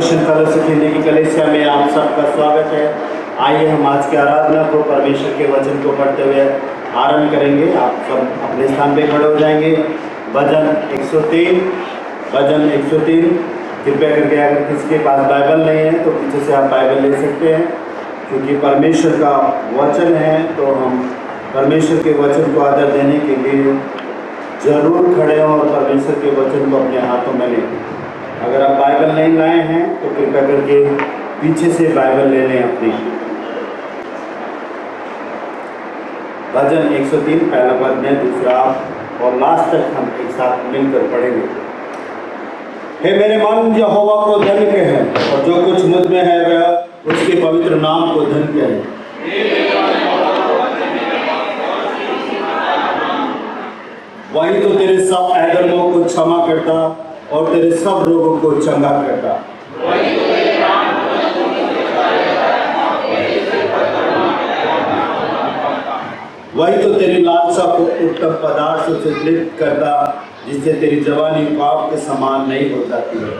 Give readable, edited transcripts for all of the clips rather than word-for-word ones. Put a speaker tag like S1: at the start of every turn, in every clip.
S1: सीखने की कलीसिया में आप सबका स्वागत है। आइए हम आज की आराधना को, परमेश्वर के वचन को पढ़ते हुए आरंभ करेंगे। आप सब अपने स्थान पे खड़े हो जाएंगे। भजन 103 कृपया करके अगर किसी के पास बाइबल नहीं है तो पीछे से आप बाइबल ले सकते हैं, क्योंकि परमेश्वर का वचन है तो हम परमेश्वर के वचन को आदर देने के लिए जरूर खड़े हों और परमेश्वर के वचन को अपने हाथों में लें। अगर आप बाइबल नहीं लाए हैं तो कृपया करके पीछे से बाइबल ले लें अपनी। भजन 103 पहला पद में, दूसरा और लास्ट तक हम एक साथ मिलकर पढ़ेंगे। हे मेरे मन, यहोवा को धन्य कहे और जो कुछ मुझ में है वह उसके पवित्र नाम को धन्य कहे। वही तो तेरे सब अधर्मों को क्षमा करता और तेरे सब रोगों को चंगा करता। वही तो तेरी लालसा को उत्तम पदार्थों से लिप्त करता, जिससे तेरी जवानी पाप के समान नहीं हो जाती है।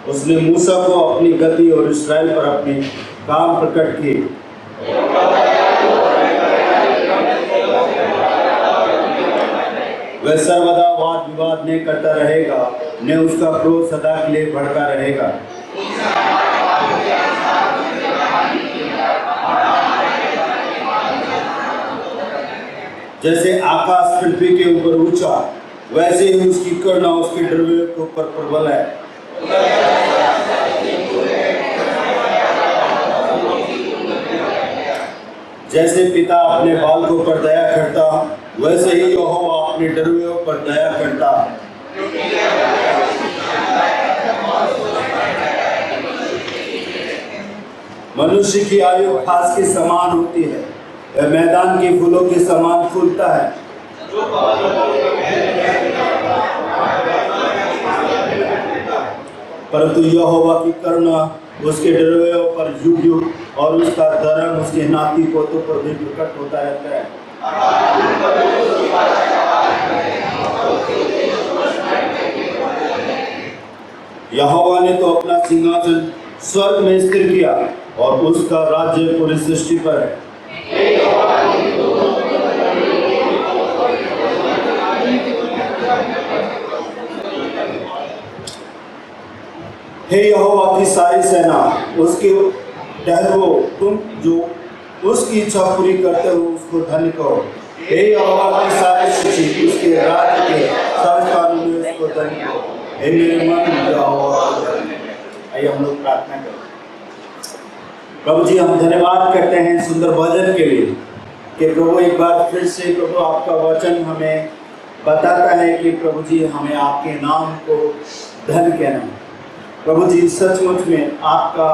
S1: उसने मूसा को अपनी गति और इस्राएल पर अपने काम प्रकट किए। वह सर्वदा वाद विवाद नहीं करता रहेगा, न उसका क्रोध सदा के लिए भड़का रहेगा। जैसे आकाश पृथ्वी के ऊपर ऊंचा, वैसे ही उसकी करुणा उसके डरवे के ऊपर प्रबल है। जैसे पिता अपने बालकों पर दया करता, वैसे ही यहोवा अपने डरवों पर दया करता। मनुष्य की आयु घास के समान होती है, वह मैदान के फूलों के समान फूलता है। परंतु यहोवा की करुणा उसके डरवों पर युग युग और उसका धर्म उसके नाती पोतों पर भी प्रकट होता रहता है। यहोवा ने तो अपना सिंहासन स्वर्ग में स्थिर किया और उसका राज्य पूरी सृष्टि पर है। हे यहोवा की सारी सेना, उसके ठहरो, तुम जो उसकी इच्छा पूरी करते हो उसको धन्य कहो। हे यहोवा की सारी सृष्टि, उसके राज्य के सब स्थानों में उसको धन्य कहो। हे मेरे मन, यहोवा को धन्य कहो। आइए हम लोग प्रार्थना करें। प्रभु जी, हम धन्यवाद करते हैं सुंदर भजन के लिए कि प्रभु एक बार फिर से प्रभु आपका वचन हमें बताता है कि प्रभु जी हमें आपके नाम को धन्य कहना है। प्रभु जी, सचमुच में आपका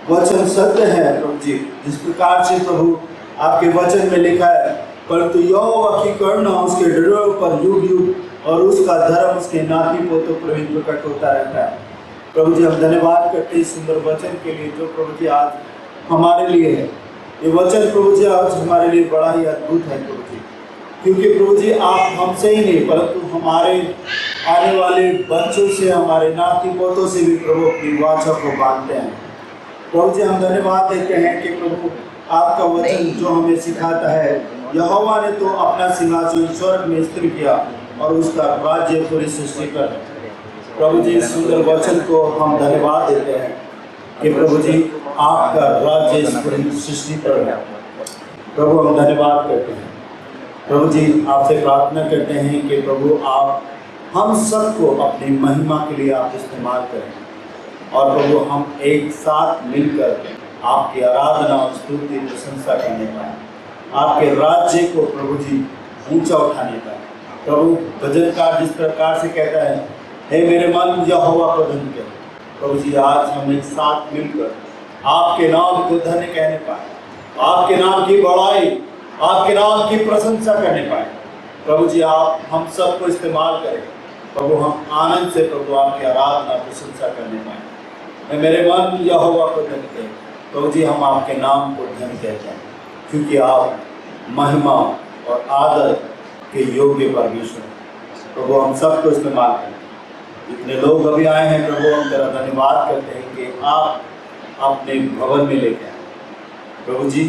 S1: वचन सत्य है प्रभु जी, जिस प्रकार से प्रभु आपके वचन में लिखा है, परंतु यहोवा की करुणा उसके डरों पर युग युग और उसका धर्म उसके नाती पोतों पर भी प्रकट होता रहता है। प्रभु जी, हम धन्यवाद करते हैं इस सुंदर वचन के लिए जो प्रभु जी आज हमारे लिए है। ये वचन प्रभु जी आज हमारे लिए बड़ा ही अद्भुत है प्रभु जी, क्योंकि प्रभु जी आप हमसे ही नहीं परंतु हमारे आने वाले बच्चों से, हमारे नाती पोतों से भी प्रभु अपनी वाचा को बांधते हैं। प्रभु जी, हम धन्यवाद देते हैं कि प्रभु आपका वचन जो हमें सिखाता है, यहोवा ने तो अपना सिंहासन स्वर्ग में स्थिर किया और उसका राज्य पूरी सृष्टि पर है। प्रभु जी, इस सुंदर वचन को हम धन्यवाद देते हैं कि प्रभु जी आपका राज्य इस पूरी सृष्टि पर है। प्रभु हम धन्यवाद करते हैं। प्रभु जी, आपसे प्रार्थना करते हैं कि प्रभु आप हम सबको अपनी महिमा के लिए आप इस्तेमाल करें और प्रभु हम एक साथ मिलकर आपकी आराधना और स्तुति प्रशंसा करने पाए, आपके राज्य को प्रभु जी ऊंचा उठाने पाए। प्रभु भजनकार जिस प्रकार से कहता है, हे मेरे मन, यहोवा को धन्य कहे। प्रभु जी, आज हम एक साथ मिलकर आपके नाम को धन्य कहने पाए, आपके नाम की बड़ाई, आपके नाम की प्रशंसा करने पाए। प्रभु जी, आप हम सबको इस्तेमाल करें प्रभु, हम आनंद से प्रभु आपकी आराधना प्रशंसा करने पाए। मेरे मन, यहोवा को धन्य कहे। प्रभु जी, हम आपके नाम को धन्य कहते हैं क्योंकि आप महिमा और आदर के योग्य परमेश्वर। प्रभु हम सबको इस्तेमाल करें। जितने लोग अभी आए हैं प्रभु, हम तेरा धन्यवाद करते हैं कि आप अपने भवन में लेके आए। प्रभु जी,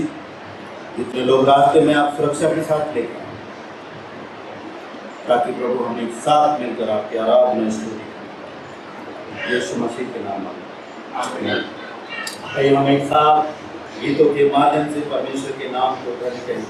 S1: जितने लोग रास्ते में आप सुरक्षा के साथ लेके आए, ताकि प्रभु हम एक साथ मिलकर आपकी आराधना स्तुति करें। यीशु मसीह के नाम में आमीन। आइए हम एक साथ गीतों के माध्यम से परमेश्वर के नाम को धन्य करें।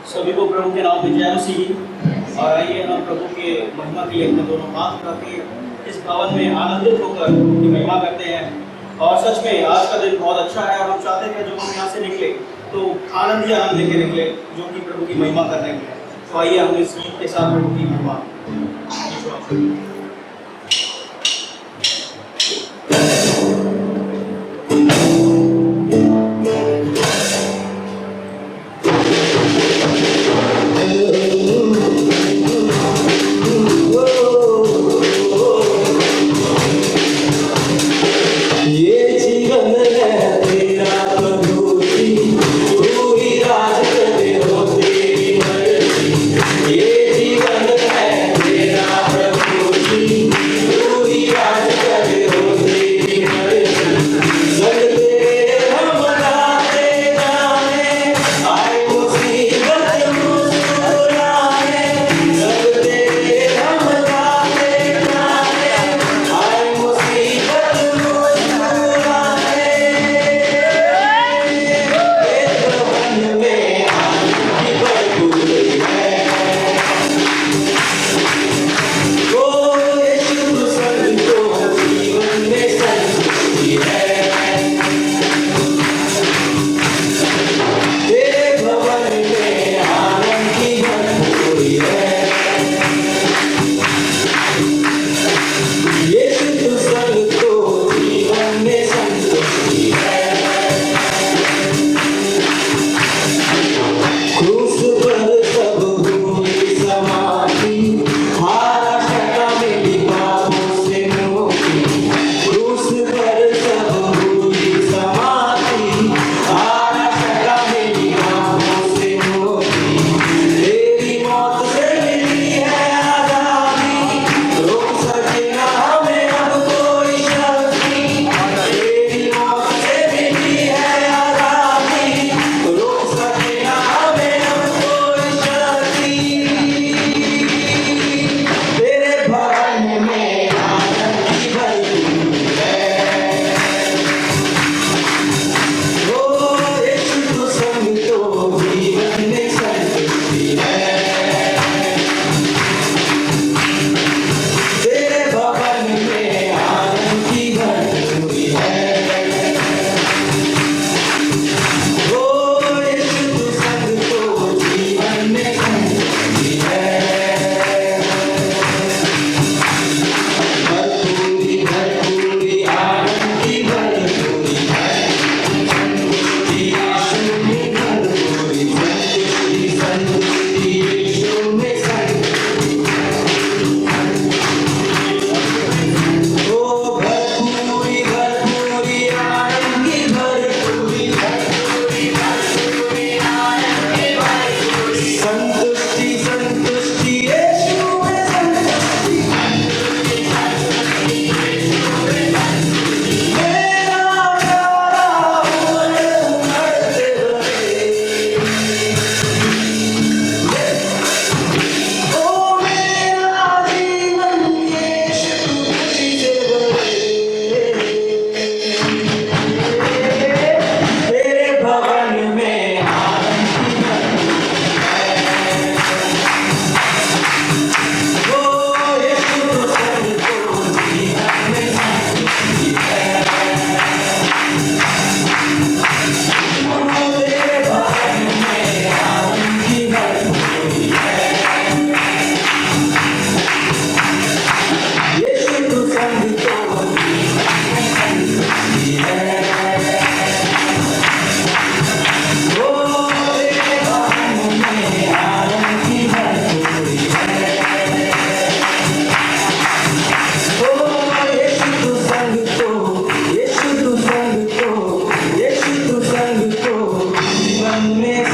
S2: सभी को प्रभु के नाम में जय मसीह। और आइए हम प्रभु के महिमा के लिए अपने दोनों हाथ उठा के इस भवन में आनंदित होकर उनकी महिमा करते हैं। और सच में आज का दिन बहुत अच्छा है और हम चाहते हैं जब हम यहाँ से निकले तो आनंद ही आनंद लेके निकले, जो कि प्रभु की महिमा करने के लिए। तो आइए हम इस गीत के साथ प्रभु की महिमा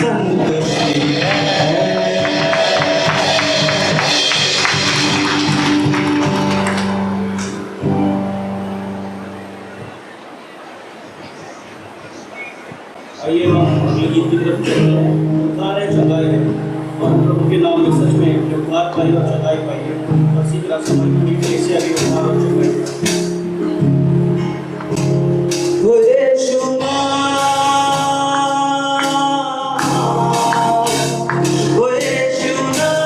S3: संतुष्टि है।
S2: आइए हम अगले गीत की तरफ चलते हैं। उद्धार है, चंगाई है, और प्रभु के नाम में सच में उद्धार पाई और चंगाई पाई है। और इसी तरह से हमारी पूरी कलीसिया भी उद्धार और चंगाई पाई।
S3: वो यीशु नाम, वो यीशु नाम,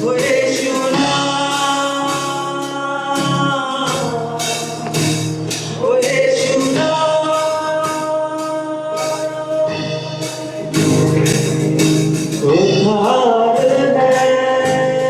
S3: वो यीशु नाम, वो यीशु नाम, उद्धार है।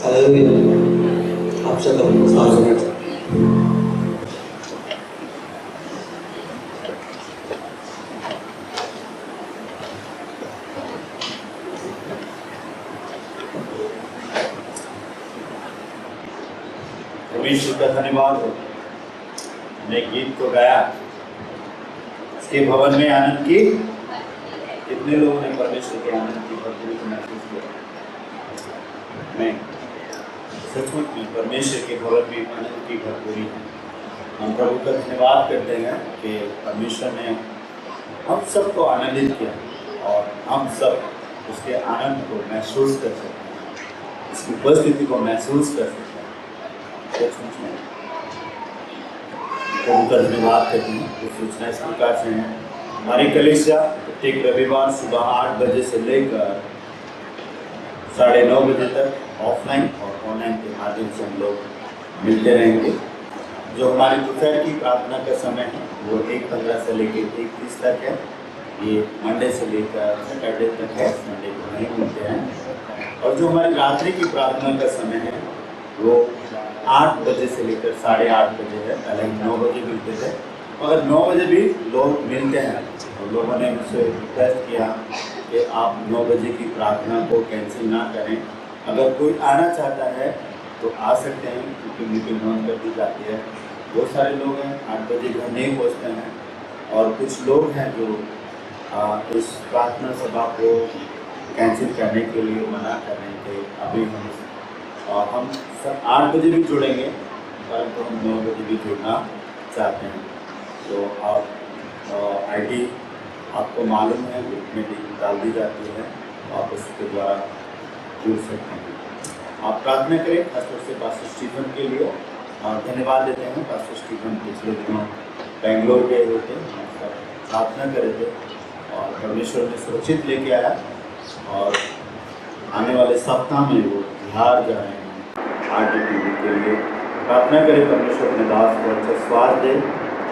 S3: हालेलुया। आप सबका प्रस्ताव सुनिए।
S1: परमेश्वर का धन्यवाद हो, हमने गीत को गाया, इसके भवन में आनंद की। कितने लोगों ने परमेश्वर के आनंद की भरपूरी को महसूस किया? मैं सचमुच में परमेश्वर के भवन में आनंद की भरपूरी है। हम प्रभु का धन्यवाद करते हैं कि परमेश्वर ने हम सबको आनंदित किया और हम सब उसके आनंद को महसूस कर सकते हैं, इसकी उपस्थिति को महसूस कर सकते हैं। सचमुच में प्रभु का धन्यवाद करते हैं। तो सूचना इस प्रकार से है, हमारी कलीसिया प्रत्येक रविवार सुबह 8 बजे से लेकर 9:30 बजे तक ऑफलाइन और ऑनलाइन के माध्यम से हम लोग मिलते रहेंगे। जो हमारी दोपहर की प्रार्थना का समय है वो 1:15 से लेकर 1:30 तक है। ये मंडे से लेकर सैटरडे तक है, संडे को नहीं मिलते हैं। और जो हमारी रात्रि की प्रार्थना का समय है वो 8 बजे से लेकर 8:30 बजे है। पहले हम 9 बजे मिलते थे, मगर 9 बजे भी लोग मिलते हैं। और लोगों ने मुझसे रिक्वेस्ट किया कि आप 9 बजे की प्रार्थना को कैंसिल ना करें। अगर कोई आना चाहता है तो आ सकते हैं, क्योंकि मीटिंग ऑन कर दी जाती है। बहुत सारे लोग हैं 8 बजे घर नहीं पहुँचते हैं, और कुछ लोग हैं जो इस प्रार्थना सभा को कैंसिल करने के लिए मना कर रहे थे। अभी हम सब 8 बजे भी जुड़ेंगे, परंतु हम 9 बजे भी जुड़ना चाहते हैं। तो आप आईडी आपको मालूम है, ग्रुप में डाल दी जाती है, आप उसके द्वारा जुड़ सकते हैं। आप प्रार्थना करें, खासतौर से पास्टर स्टीफन के लिए धन्यवाद देते हैं। पास्टर स्टीफन पिछले दिनों बेंगलोर गए हुए थे, प्रार्थना करे थे और परमेश्वर ने सुरक्षित लेके आया, और आने वाले सप्ताह में वो बिहार जा रहे हैं RTTV के लिए। प्रार्थना करें परमेश्वर अपने दास को अच्छा स्वास्थ्य दे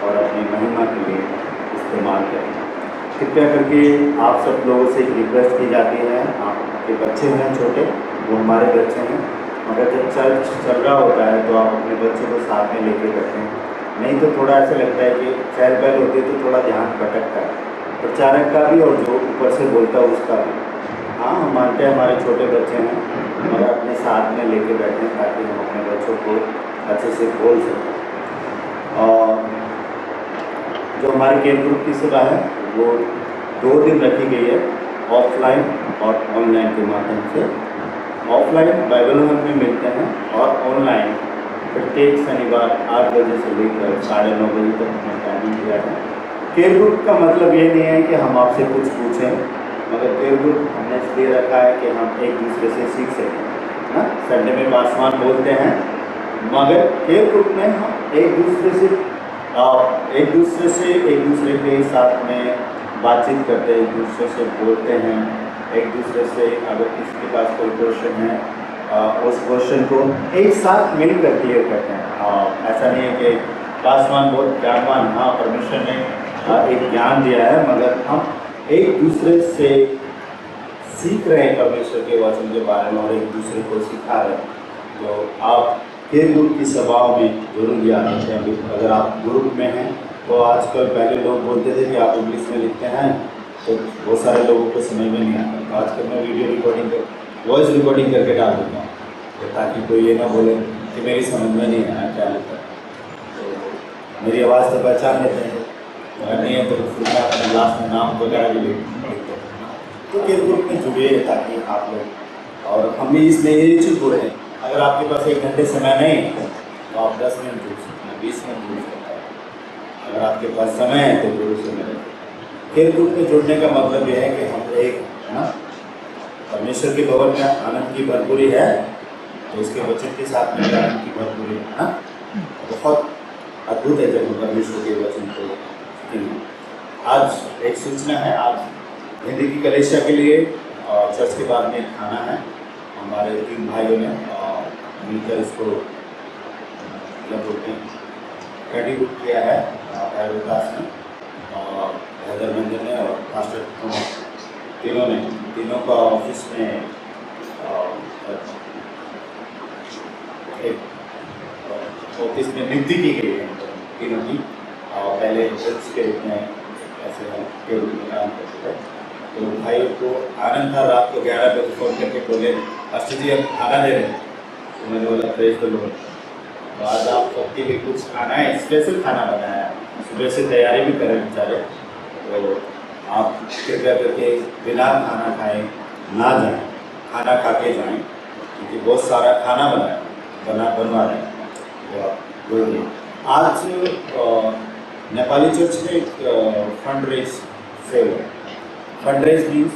S1: और अपनी महिमा के लिए इस्तेमाल करें। कृपया करके आप सब लोगों से एक रिक्वेस्ट की जाती है, आपके बच्चे हैं छोटे, वो हमारे बच्चे हैं, मगर जब चर्च चल रहा होता है तो आप अपने बच्चे को साथ में लेके रखें। नहीं तो थोड़ा ऐसा लगता है कि चहल पहल होती है तो थोड़ा ध्यान भटकता है, प्रचारक का भी और जो ऊपर से बोलता है उसका भी। हाँ, हम मानते हैं हमारे छोटे बच्चे हैं, मगर अपने साथ में लेके बैठें ताकि हम अपने बच्चों को अच्छे से बोल सकें। और जो हमारी केयर ग्रुप की सेवा है वो 2 दिन रखी गई है, ऑफलाइन और ऑनलाइन के माध्यम से। ऑफलाइन बाइबल हॉल में मिलते हैं और ऑनलाइन प्रत्येक शनिवार 8 बजे से लेकर 9:30 बजे तक हमने टाइमिंग दिया है। केयर ग्रुप का मतलब ये नहीं है कि हम आपसे कुछ पूछें, मगर केयर ग्रुप हमने इसलिए रखा है कि हम एक दूसरे से सीख सकें ना। संडे में पासवान बोलते हैं, मगर केयर ग्रुप में हम एक दूसरे के साथ में बातचीत करते हैं, एक दूसरे से बोलते हैं, एक दूसरे से अगर किसी के पास कोई क्वेश्चन है उस क्वेश्चन को एक साथ मिलकर क्लियर करते हैं। ऐसा नहीं है कि पासवान बहुत ज्ञानवान, हाँ परमेश्वर ने एक ज्ञान दिया है, मगर हम एक दूसरे से सीख रहे हैं परमेश्वर के वचन के बारे में और एक दूसरे को सिखा रहे हैं। तो आप केयर ग्रुप की सभाओं में जरूर याद रखें। अगर आप ग्रुप में हैं तो आजकल, पहले लोग बोलते थे कि आप इंग्लिश में लिखते हैं तो बहुत सारे लोगों को समझ में नहीं आता। तो आजकल मैं वीडियो रिकॉर्डिंग वॉइस रिकॉर्डिंग करके डाल देता हूँ, तो ताकि कोई ये ना बोले कि मेरी समझ में नहीं आया क्या लिखा। तो मेरी आवाज़ तो पहचान लेते हैं, अगर नहीं है तो फिर लास्ट में नाम वगैरह भी लिखते हैं। तो केयर ग्रुप में जुड़िए ताकि आप लोग, और हम भी इसलिए यही चीज़ बोल रहे हैं, अगर आपके पास 1 घंटे समय नहीं है तो आप 10 मिनट जुड़ सकते हैं, 20 मिनट जुड़ सकते हैं। अगर आपके पास समय है तो जरूर से मिले। केयर ग्रुप में जुड़ने का मतलब यह है कि हम एक है ना, परमेश्वर के भवन में आनंद की भरपूरी है, तो उसके वचन के साथ में आनंद की भरपूरी है ना। बहुत अद्भुत है जब हम परमेश्वर के वचन को सुनेंगे। आज एक सूचना है, आज हिंदी की कलीसिया के लिए चर्च के बाद में खाना है। हमारे 3 भाइयों ने मिलकर इसको क्या बोलते हैं रेडी बुक किया है, दास ने और हैदरमंदिर ने और मास्टर तीनों का ऑफिस में एक ऑफिस में नियुक्ति की गई है तीनों की। और पहले जज के रूप में ऐसे के रूप में काम करते थे। तो भाई को आनंद था, रात को 11 बजे फ़ोन करके बोले अस्टर जी हम खाना दे रहे हैं। तो मैंने बोला प्रेज द लॉर्ड। तो आज आप सबके लिए कुछ खाना है, स्पेशल खाना बनाया है, सुबह से तैयारी भी करें बेचारे। तो आप कृपया करके बिना खाना खाए ना जाएं, खाना खा के जाएँ, क्योंकि बहुत सारा खाना बनवा रहे हैं। तो आप बोलिए। आज नेपाली चर्च में एक फंड रेज सेल है। फंड रेज मीन्स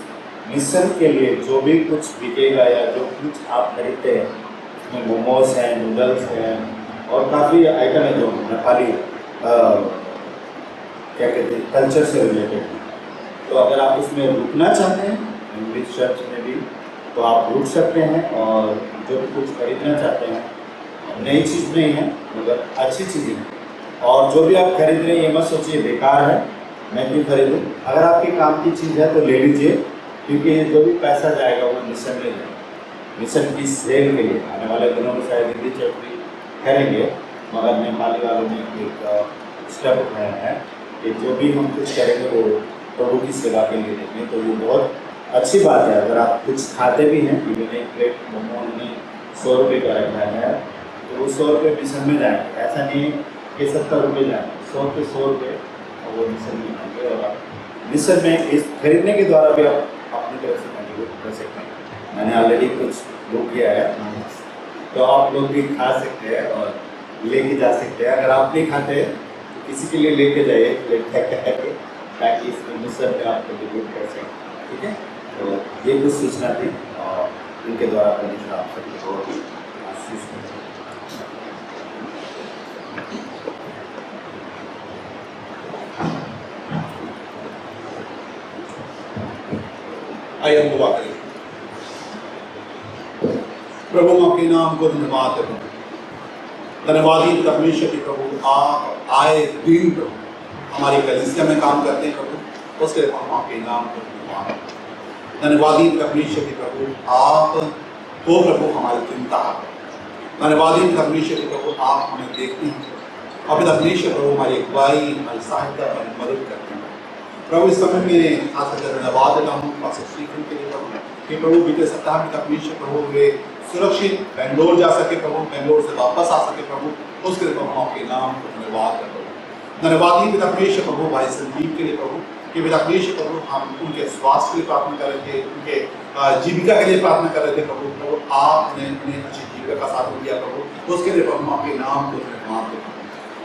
S1: मिशन के लिए जो भी कुछ बिकेगा या जो कुछ आप खरीदते हैं, उसमें मोमोज हैं, नूडल्स हैं और काफ़ी आइटम है जो नेपाली क्या कहते हैं कल्चर से रिलेटेड है। तो अगर आप इसमें रुकना चाहते हैं इंग्लिश चर्च में भी, तो आप रुक सकते हैं और जो भी कुछ खरीदना चाहते हैं, नई चीज़ नहीं है मगर अच्छी चीज़ है। और जो भी आप खरीद रहे हैं ये मत सोचिए बेकार है, मैं क्यों खरीदूँ। अगर आपके काम की चीज़ है तो ले लीजिए, क्योंकि जो भी पैसा जाएगा वो मिशन में जाएगा, मिशन की सेल के लिए। आने वाले दिनों में शायद हिंदी चर्च भी करेंगे, मगर नेपाली वालों ने एक स्टेप उठाया है कि जो भी हम कुछ करेंगे वो प्रभु की सेवा के लिए देंगे। तो ये बहुत अच्छी बात है। अगर आप कुछ खाते भी हैं, इवन एक प्लेट मोमो उन्होंने 100 रुपये का रखा है, तो वो 100 रुपये मिशन में जाएंगे। ऐसा नहीं कि 70 रुपये जाएंगे, 100 के 100 रुपये और वो मिशन में जाएंगे। और आप मिशन में इस खरीदने के द्वारा भी आप अपनी तरफ से कंट्रीब्यूट कर सकते हैं। मैंने ऑलरेडी कुछ बुक किया है, तो आप लोग भी खा सकते हैं और लेके जा सकते हैं। अगर आप नहीं खाते तो किसी के लिए लेके जाइए प्लेट करके, ताकि इस मिशन में आप कंट्रीब्यूट कर सकें। ठीक है, तो ये कुछ सूचना थी और इनके द्वारा परमेश्वर आप सबको बहुत ही आशीष दें।
S4: आइए हम दुआ करें। प्रभु हम आपके नाम को धन्यवाद दें। धन्यवादी परमेश्वर के प्रभु, आप आए दिन प्रभु हमारी कलीसिया में काम करते हैं प्रभु, उसके लिए हम आपके नाम को धन्यवाद दें। धन्यवादी परमेश्वर के प्रभु, आप हो प्रभु हमारी चिंता। धन्यवादी परमेश्वर के प्रभु, आप हमें देखते हैं। अब परमेश्वर प्रभु हमारी अगुवाई, हमारी सहायता, हमारी मदद करते हैं प्रभु। इस समय में खास करके धन्यवाद देता हूँ पास्टर स्टीफन के लिए प्रभु, कि प्रभु बीते सप्ताह में परमेश्वर प्रभु वे सुरक्षित बेंगलोर जा सके प्रभु, बेंगलोर से वापस आ सके प्रभु, उसके लिए प्रभु आपके नाम को धन्यवाद करता हूँ। धन्यवाद ही पिता परमेश्वर प्रभु भाई संदीप के लिए प्रभु, कि पिता परमेश्वर प्रभु हम उनके स्वास्थ्य के लिए प्रार्थना कर रहे थे, उनके जीविका के लिए प्रार्थना कर रहे थे प्रभु। प्रभु आपने उन्हें अच्छी जीविका का साथ दिया प्रभु, उसके लिए प्रभु आपके नाम को धन्यवाद देता हूँ।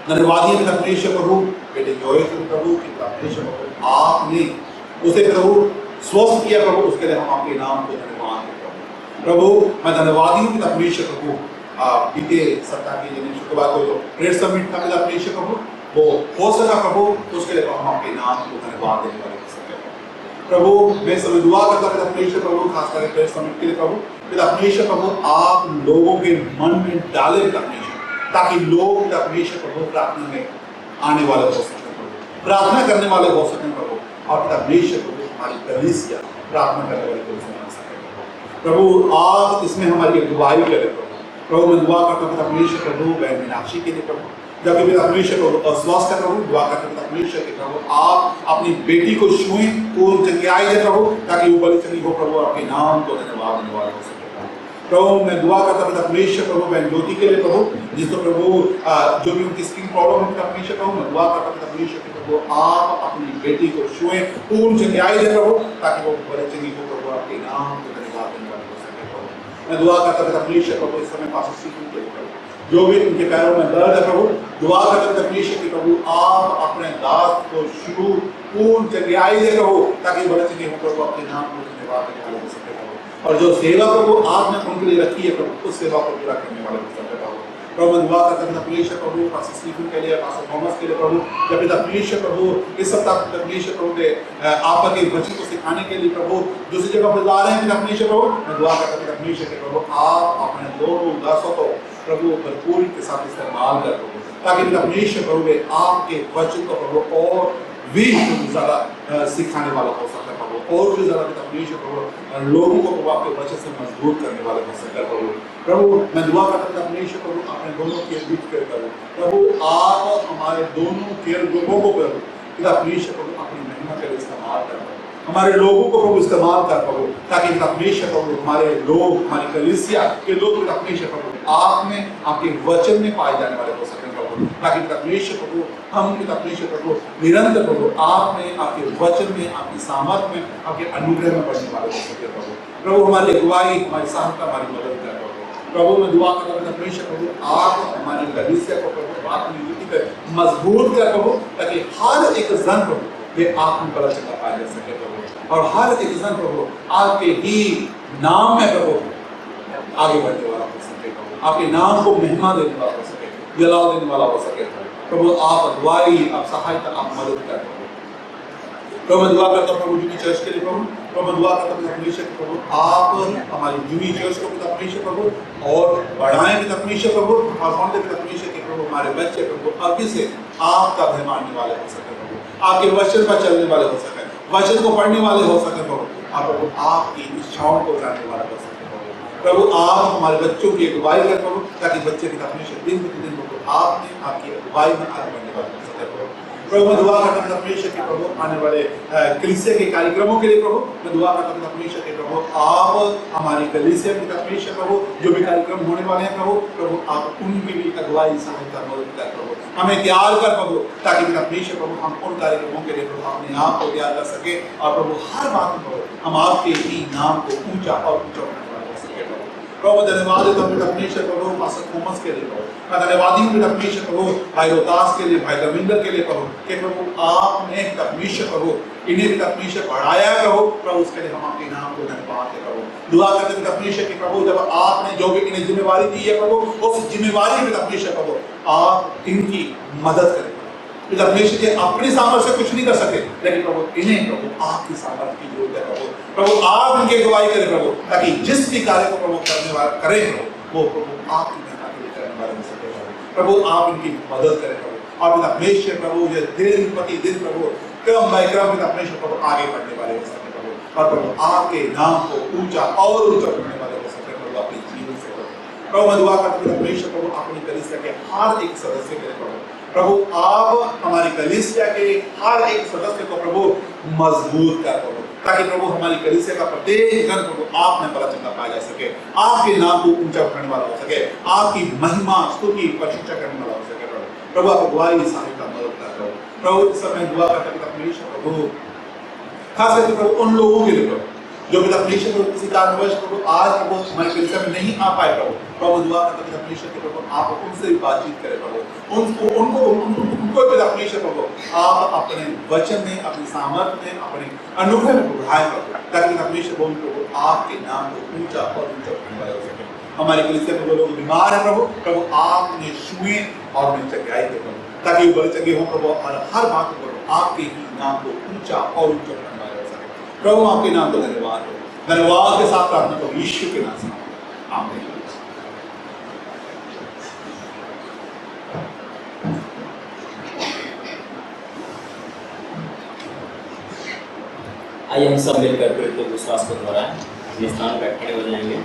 S4: धन्यवाद ही पिता परमेश्वर प्रभु बेटे जोय प्रभु, कि परमेश्वर प्रभु आपने उसे प्रभु स्वस्थ किया प्रभु, उसके लिए हम आपके नाम को धन्यवाद देते हैं प्रभु। मैं धन्यवादी हूँ पिता परमेश्वर प्रभु, बीते सप्ताह के दिन शुक्रवार को जो प्रेयर समिट था पिता परमेश्वर प्रभु, वो हो सका प्रभु, उसके लिए हम आपके नाम को धन्यवाद देने वाले प्रभु। मैं समय दुआ करता पिता परमेश्वर प्रभु, खास करके प्रेयर समिट के लिए प्रभु, पिता परमेश्वर प्रभु आप लोगों के मन में डाले पिता परमेश्वर, ताकि लोग पिता परमेश्वर प्रभु प्रार्थना में आने वाले हो सकें प्रभु, प्रार्थना करने वाले हो सकें प्रभु, और पिता परमेश्वर प्रभु हमारी कलीसिया प्रार्थना करने वाले को बन सके प्रभु। आप इसमें हमारी अगुवाई करें प्रभु। प्रभु मैं दुआ करता हूँ पिता परमेश्वर प्रभु बहन मीनाक्षी के लिए प्रभु, जबकि पिता परमेश्वर प्रभु अस्वस्थ है प्रभु, दुआ करते पिता परमेश्वर के प्रभु आप अपनी बेटी को छुएं, पूर्ण चंगाई दे प्रभु, ताकि वो बड़ी चंगी हो प्रभु, आपके नाम को धन्यवाद देने वाले हो सके प्रभु। मैं दुआ करता पिता परमेश्वर प्रभु बहन ज्योति के लिए प्रभु, जिसको प्रभु जो भी उनकी स्किन प्रॉब्लम है पिता परमेश्वर प्रभु, मैं दुआ करता पिता परमेश्वर के प्रभु आप अपनी बेटी को छुएं, पूर्ण चंगाई दे प्रभु, ताकि वो बड़ी चंगी हो प्रभु, आपके नाम को धन्यवाद देने वाले हो सके प्रभु। मैं दुआ करता पिता परमेश्वर प्रभु इस समय पास के लिए प्रभु, जो भी उनके पैरों में दर्द है प्रभु, दुआ करते पिता परमेश्वर के प्रभु आप अपने दास को शुरू पूर्ण चंगाई दे प्रभु, ताकि बड़े चंगे हो प्रभु, आपके नाम को धन्यवाद देने वाले हो सके प्रभु। और जो सेवा प्रभु आपने उनके लिए रखी है प्रभु, उस सेवा को पूरा करने वाले हो सके प्रभु। प्रभु मैं दुआ करता पिता परमेश्वर प्रभु पास्टर स्टीफन के लिए, पास्टर थॉमस के लिए प्रभु, जब पिता परमेश्वर प्रभु इस सप्ताह पिता परमेश्वर प्रभु के आपके वचन को सिखाने के लिए प्रभु दूसरी जगह पर जा रहे हैं पिता परमेश्वर प्रभु, मैं दुआ करता पिता परमेश्वर के प्रभु आप अपने दोनों दासों को प्रभु भरपूरी के साथ इस्तेमाल कर प्रभु, ताकि पिता परमेश्वर प्रभु आपके वचन को प्रभु और भी ज़्यादा सिखाने वाला हो सकता है प्रभु, और भी ज़्यादा परमेश्वर प्रभु लोगों को प्रभु आपके वचन से मजबूत करने वाले हो सके प्रभु मैं दुआ करता हूँ परमेश्वर प्रभु अपने दोनों के बीच कर प्रभु आप हमारे दोनों के लोगों को प्रभु परमेश्वर प्रभु अपनी महिमा के लिए इस्तेमाल कर हमारे लोगों को प्रभु इस्तेमाल कर प्रभु ताकि परमेश्वर प्रभु हमारे लोग हमारी कलीसिया के लोग परमेश्वर प्रभु आप में आपके वचन में पाए जाने वाले हो सके प्रभु ताकि परमेश्वर प्रभु हम परमेश्वर प्रभु निरंतर प्रभु आप में आपके वचन में आपकी सामर्थ में आपके अनुग्रह में बढ़ने वाले हो सके प्रभु हमारी अगुवाई हमारी सहायता हमारी मदद कर प्रभु मैं दुआ करता हूँ परमेश्वर प्रभु आप हमारी कलीसिया को प्रभु अपनी नीति पर मजबूत कर प्रभु ताकि हर एक जन प्रभु वे आप में बड़ा चंगा पाया जा सके प्रभु और हर एक जन प्रभु आपके ही नाम में प्रभु आगे बढ़ने वाला हो सके प्रभु आपके नाम को महिमा देने वाला हो सके जलाव देने वाला हो सके प्रभु आप अगुवाई आप सहायता आप मदद कर प्रभु मैं दुआ करता हूँ प्रभु जूनी चर्च के लिए प्रभु मैं दुआ करता हूँ परमेश्वर प्रभु आप हमारी जूनी चर्च को परमेश्वर प्रभु और बढ़ाएं परमेश्वर प्रभु और कौन परमेश्वर के प्रभु हमारे बच्चे प्रभु अभी से आपका भय मानने वाले हो सके प्रभु आपके वचन पर चलने वाले हो सके वचन को पढ़ने वाले हो सके प्रभु आप प्रभु आपकी इच्छाओं को जानने वाले हो सके प्रभु आप हमारे बच्चों की अगुवाई कर प्रभु ताकि बच्चे की परमेश्वर दिन प्रतिदिन प्रभु आपने आपकी अगुवाई में आगे बढ़ने वाले हो सके प्रभु मैं दुआ करता हूँ परमेश्वर के प्रभु आने वाले कलीसिया के कार्यक्रमों के लिए प्रभु मैं दुआ करता हूँ परमेश्वर के प्रभु आप हमारी कलीसिया में परमेश्वर प्रभु जो भी कार्यक्रम होने वाले हैं प्रभु आप उनकी भी अगुवाई सहायता मदद कर प्रभु हमें तैयार कर प्रभु ताकि परमेश्वर प्रभु हम उन कार्यक्रमों के लिए प्रभु अपने आप को तैयार कर सके और प्रभु हर बात में प्रभु हम आपके ही नाम को ऊंचा और ऊंचा करने वाले हो सके प्रभु धन्यवाद है तुम्हें परमेश्वर प्रभु पास्टर थॉमस के लिए प्रभु मैं धन्यवादी हूँ परमेश्वर प्रभु भाई रोहतास के लिए भाई रविंदर के लिए प्रभु कि प्रभु आपने परमेश्वर प्रभु इन्हें भी परमेश्वर बढ़ाया प्रभु उसके लिए हम आपके नाम को धन्यवाद है प्रभु दुआ करते हैं परमेश्वर के प्रभु जब आपने जो भी इन्हें जिम्मेवारी दी है प्रभु उस जिम्मेवारी में परमेश्वर प्रभु आप इनकी मदद करें परमेश्वर जी अपनी सामर्थ्य से कुछ नहीं कर सके लेकिन प्रभु इन्हें प्रभु आपकी सामर्थ्य की जरूरत है प्रभु आप इनकी अगुवाई करें प्रभु ताकि जिस भी कार्य को प्रभु करने वाला करें वो प्रभु आपकी महिमा के लिए करने वाले हो सके प्रभु आप इनकी मदद करें प्रभु और परमेश्वर प्रभु ये दिन प्रतिदिन प्रभु क्रम बाय क्रम परमेश्वर प्रभु आगे बढ़ने वाले हो सके प्रभु और प्रभु आपके नाम को ऊंचा और ऊंचा करने वाले हो सके प्रभु अपने जीवन से प्रभु मैं दुआ करता हूँ परमेश्वर प्रभु अपनी कलीसिया के हर एक सदस्य के लिए प्रभु आप हमारी कलीसिया के हर एक सदस्य को प्रभु मजबूत कर प्रभु ताकि प्रभु हमारी कलीसिया का प्रत्येक जन प्रभु आप में बड़ा चंगा पाया जा सके आपके नाम को ऊंचा करने वाला हो सके आपकी महिमा स्तुति प्रशंसा करने वाला हो सके प्रभु आप अगुवाई सहायता मदद कर प्रभु इस समय दुआ करते हैं परमेश्वर प्रभु खास करके प्रभु उन लोगों के लिए प्रभु जो भी परमेश्वर प्रभु किसी कारणवश प्रभु आज प्रभु हमारे कलीसिया में नहीं आ पाए प्रभु दुआ करते हैं परमेश्वर के प्रभु आप उनसे बातचीत करें प्रभु उनको परमेश्वर प्रभु आप अपने वचन में अपनी सामर्थ्य में अपने अनुभव में बढ़ाएं प्रभु ताकि परमेश्वर प्रभु आपके नाम को ऊंचा और ऊंचा करने वाले हो सके हमारे कलीसिया में जो लोग बीमार है प्रभु आपने छुए और उन्हें चंगाई दे प्रभु ताकि वो बड़े चंगे हो प्रभु और हर बात को आपके ही नाम को ऊंचा और ऊंचा करने वाले हो सके प्रभु आपके नाम को धन्यवाद के साथ प्रार्थना करो यीशु के नाम से आमीन।
S5: आइए हम सब मिलकर पवित्र विश्वास को दोहराएं अपने स्थान पर खड़े हो जाएंगे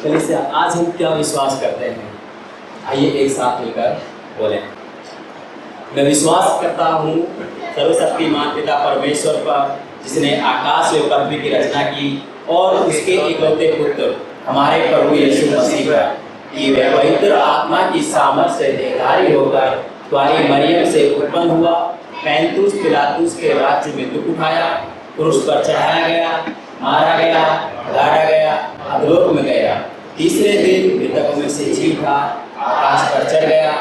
S5: कलीसिया आज हम क्या विश्वास करते हैं आइए एक साथ मिलकर बोलें मैं विश्वास करता हूँ सर्वशक्तिमान पिता परमेश्वर पर जिसने आकाश एवं पृथ्वी की रचना की और उसके इकलौते पुत्र हमारे प्रभु यीशु मसीह पर कि वह पवित्र आत्मा की सामर्थ्य से देहधारी होकर द्वारी मरियम से उत्पन्न हुआ पैंतुस पिलातुस के राज्य में दुख उठाया क्रूस पर चढ़ाया गया मारा गया गाड़ा गया अधोलोक में गया तीसरे दिन मृतकों में से जी उठा आकाश पर चढ़ गया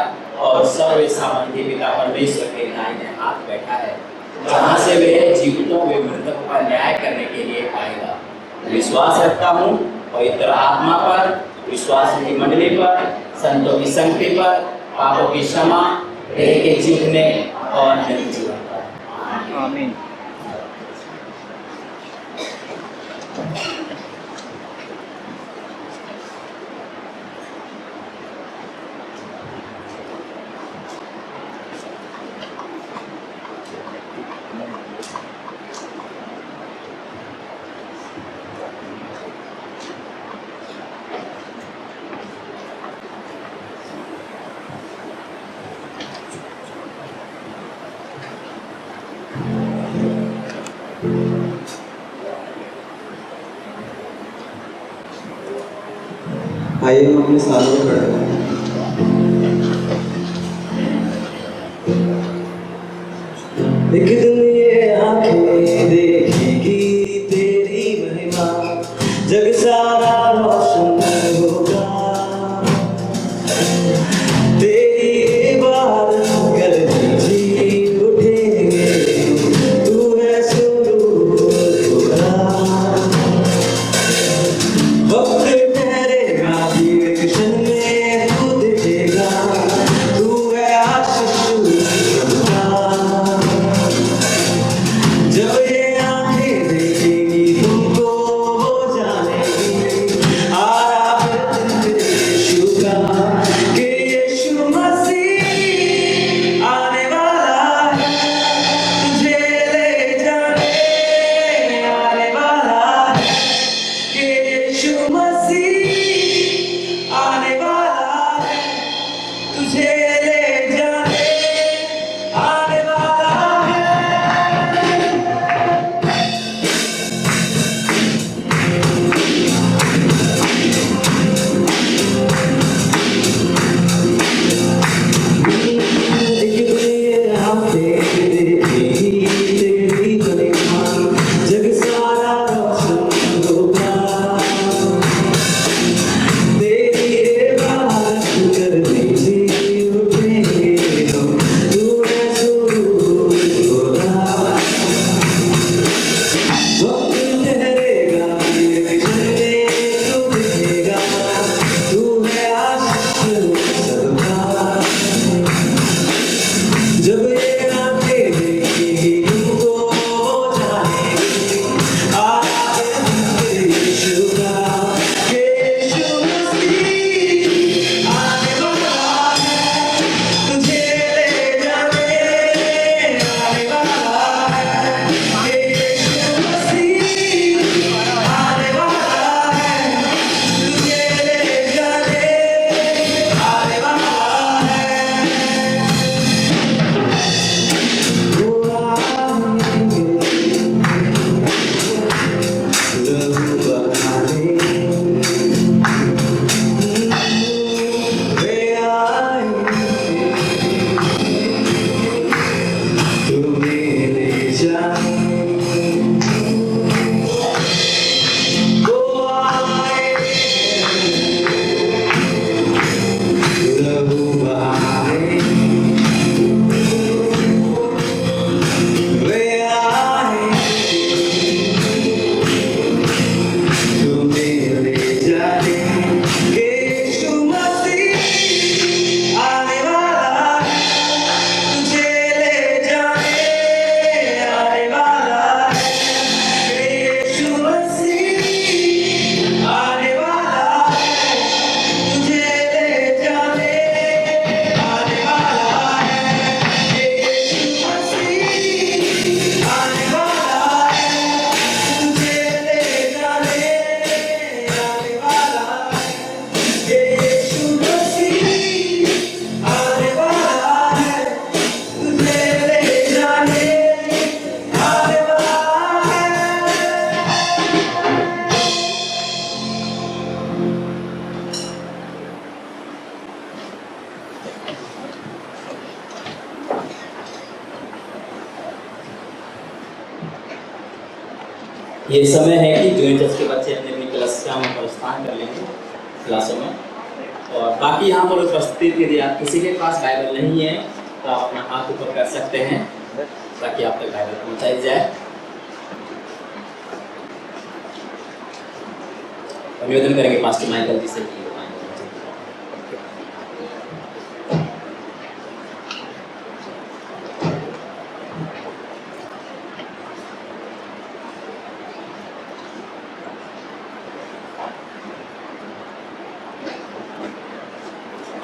S5: और सर्व सामर्थ्य पिता परमेश्वर के दाहिने हाथ बैठा है जहाँ से वे जीवितों व मृतकों का न्याय करने के लिए आएगा विश्वास रखता हूँ पवित्र आत्मा पर विश्वास की मंडली पर संतों की संगति पर पापों की क्षमा देह के जीतने और नित्य जीवन पर आमीन।
S3: आइए हम अपने सालों में खड़े हैं। एक दिन ये आंखें देखेगी तेरी महिमा, जग सारा रोशन होगा। तेरी इबादत करने जी उठेंगे, तू है सुरूर खुदा। वक्त ठहरेगा भी एक क्षण में तू दिखेगा, तू है आशीष खुदा। जब ये आंखें देखेंगी तुमको वो जानेगी, आया फिर यीशु का कि यीशु मसीह आने वाला है, तुझे ले जाने आने वाला है। कि यीशु मसीह आने वाला है, तुझे ले जाने आने वाला है। जग सारा रोशन होगा। तेरी इबादत करने जी उठेंगे हम, तू है सुरूर खुदा। वक्त ठहरेगा एक क्षण में तू दिखेगा, तू है आशीष सबका। जब ये आंखें देखेगी तुमको वो जानेगी, आया फिर यीशु का कि यीशु मसीह आने वाला है, तुझे ले जाने आने वाला है। कि यीशु मसीह आने वाला है, तुझे ले जाने आने वाला है।
S5: ये समय है कि जॉइंट चर्च के बच्चे अपने अपनी क्लास में प्रस्थान कर लेंगे क्लासों में। और बाकी यहाँ पर उपस्थित यदि आप किसी के पास बाइबल नहीं है तो आप अपना हाथ ऊपर कर सकते हैं ताकि आप तक बाइबल पहुँचाई जाए। निवेदन करेंगे पास्टर माइकल जी से कि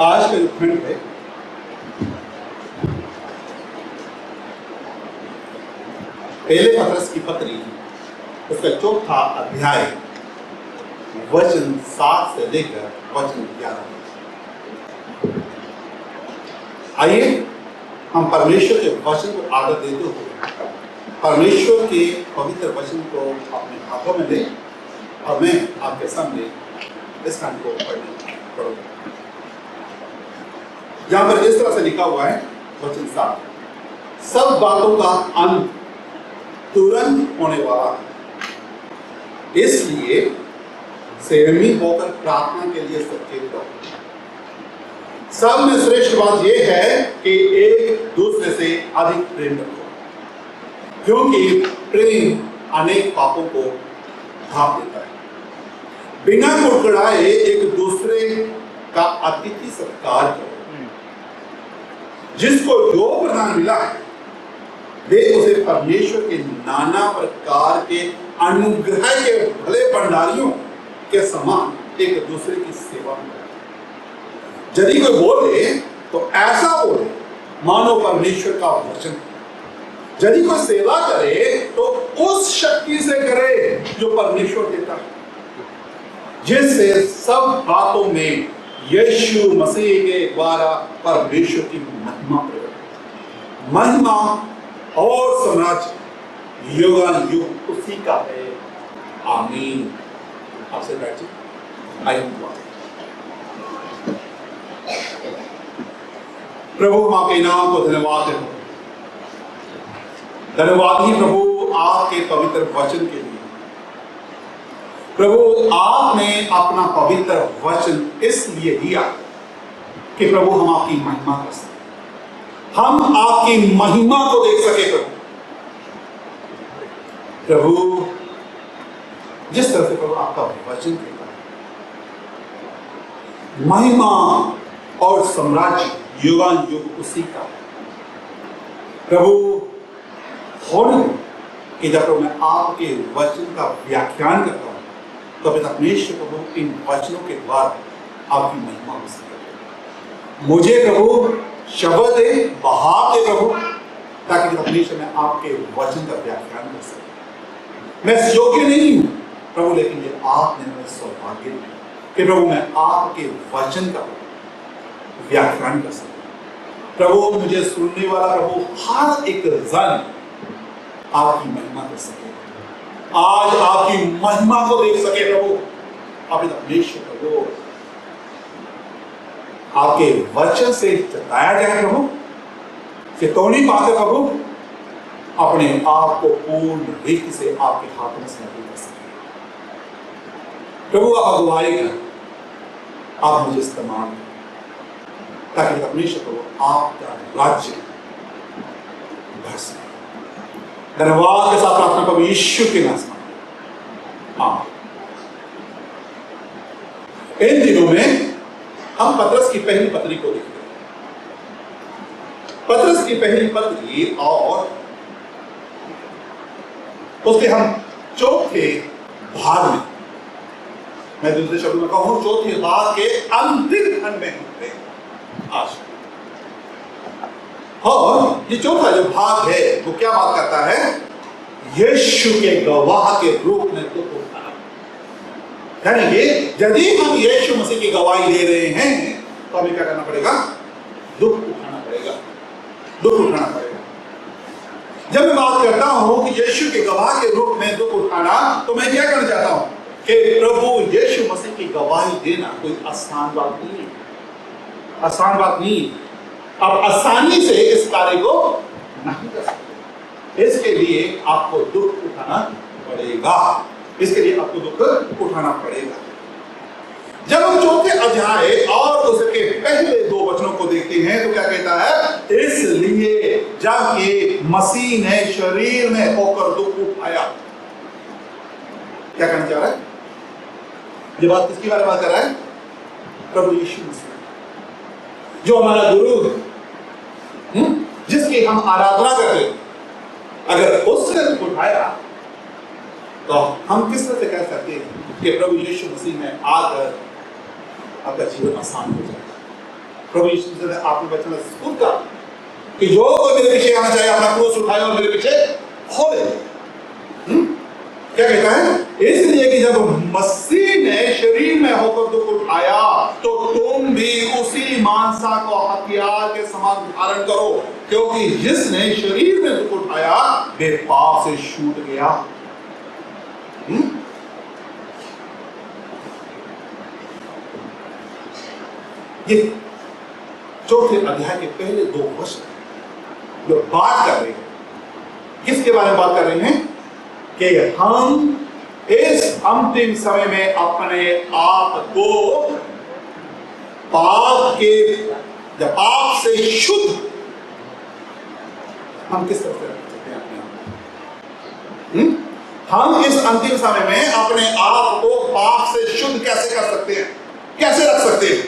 S4: आज के जो खंड है पहले पत्रस की पत्री उसका चौथा अध्याय वचन 7 से लेकर वचन 11। आइए हम परमेश्वर के वचन को आदर देते हुए परमेश्वर के पवित्र वचन को अपने हाथों में लें और मैं आपके सामने इस खंड को पढ़ने पढ़ो। यहां पर इस तरह से लिखा हुआ है वचन 7, सब बातों का अंत तुरंत होने वाला है, इसलिए संयमी होकर प्रार्थना के लिए सचेत रहो। सब में श्रेष्ठ बात यह है कि एक दूसरे से अधिक प्रेम रखो, क्योंकि प्रेम अनेक पापों को ढांप देता है। बिना कुड़कुड़ाए एक दूसरे का अतिथि सत्कार करो। जिसको जो वरदान मिला है वे उसे परमेश्वर के नाना प्रकार के अनुग्रह के भले भंडारियों के समान एक दूसरे की सेवा में करें। यदि कोई बोले तो ऐसा बोले मानो परमेश्वर का वचन। यदि कोई सेवा करे तो उस शक्ति से करे जो परमेश्वर देता है, जिससे सब बातों में यीशु मसीह के द्वारा परमेश्वर की महिमा प्रकट। महिमा और साम्राज्य युगानुयुग उसी का है। आमीन। आपसे बैठिए। आइए दुआ। प्रभु मां के नाम को धन्यवाद दें। धन्यवाद ही प्रभु आपके पवित्र वचन के लिए। प्रभु आपने अपना पवित्र वचन इसलिए दिया कि प्रभु हम आपकी महिमा कर सके, हम आपकी महिमा को देख सके। प्रभु जिस तरह से प्रभु आपका वचन कहता है, महिमा और साम्राज्य युगानुयुग उसी का है। प्रभु होने कि जब मैं आपके वचन का व्याख्यान करता हूं तो पिता परमेश्वर प्रभु इन वचनों के द्वारा आपकी महिमा हो सके। मुझे प्रभु शब्द दे, बहाव दे प्रभु, ताकि पिता परमेश्वर मैं आपके वचन का व्याख्यान कर सकूं। मैं योग्य नहीं हूं प्रभु, लेकिन ये आपने मुझे सौभाग्य दिया कि प्रभु मैं आपके वचन का व्याख्यान कर सकूं। प्रभु मुझे सुनने वाला प्रभु हर एक जन आपकी महिमा कर सके, आज आपकी महिमा को देख सके। प्रभु आप परमेश्वर प्रभु आपके वचन से जताया जाए प्रभु, चेतौनी पाकर प्रभु अपने आप को पूर्ण रीति से आपके हाथों में समर्पित कर सके। प्रभु आप अगुवाई कर, आप मुझे इस्तेमाल करें, ताकि परमेश्वर प्रभु आपका राज्य बढ़ सके। धन्यवाद के साथ प्रार्थना प्रभु यीशु के नाम में, आमीन। इन दिनों में हम पतरस की पहली पत्री को देखते हैं। पतरस की पहली पत्री और उसके हम चौथे भाग में, मैं दूसरे शब्दों में कहूं चौथे भाग के अंतिम खंड में होते हैं आज। और ये चौथा जो भाग है वो क्या बात करता है? यीशु के गवाह के रूप में दुख उठाना। यानी कि यदि हम यीशु मसीह की गवाही दे रहे हैं तो हमें क्या करना पड़ेगा? दुख उठाना पड़ेगा, दुख उठाना पड़ेगा। जब मैं बात करता हूं कि यीशु के गवाह के रूप में दुख उठाना, तो मैं क्या करना चाहता हूं कि प्रभु यीशु मसीह की गवाही देना कोई आसान बात नहीं है, आसान बात नहीं। आप आसानी से इस कार्य को नहीं कर सकते, इसके लिए आपको दुख उठाना पड़ेगा, इसके लिए आपको दुख उठाना पड़ेगा। जब हम चौथे अध्याय और उसके पहले दो वचनों को देखते हैं तो क्या कहता है? इसलिए जबकि मसीह ने शरीर में होकर दुख उठाया। क्या कहना चाह रहा है? ये बात किसकी बारे में बात कर रहा है? प्रभु यीशु मसीह, जो हमारा गुरु है, जिसकी हम आराधना करते हैं। अगर उसने दुख उठाया तो हम किस तरह से कह सकते हैं कि प्रभु यीशु मसीह में आकर आपका जीवन आसान हो जाएगा? प्रभु यीशु मसीह ने आपने वचन स्कूल का कि जो कोई मेरे पीछे आना चाहे अपना क्रूस उठाए और मेरे पीछे हो ले। क्या कहता है? इसलिए कि जब मसीह ने शरीर में होकर दुख उठाया तो तुम भी उसी मानसा को हथियार के समान धारण करो, क्योंकि जिसने शरीर में दुख उठाया वे पाप से छूट गया। ये चौथे अध्याय के पहले 2 वचन जो बात कर रहे हैं, किसके बारे में बात कर रहे हैं? कि हम इस अंतिम समय में अपने आप को पाप से शुद्ध, हम किस तरह से रख सकते हैं अपने आप को? हम इस अंतिम समय में अपने आप को पाप से शुद्ध कैसे कर सकते हैं, कैसे रख सकते हैं?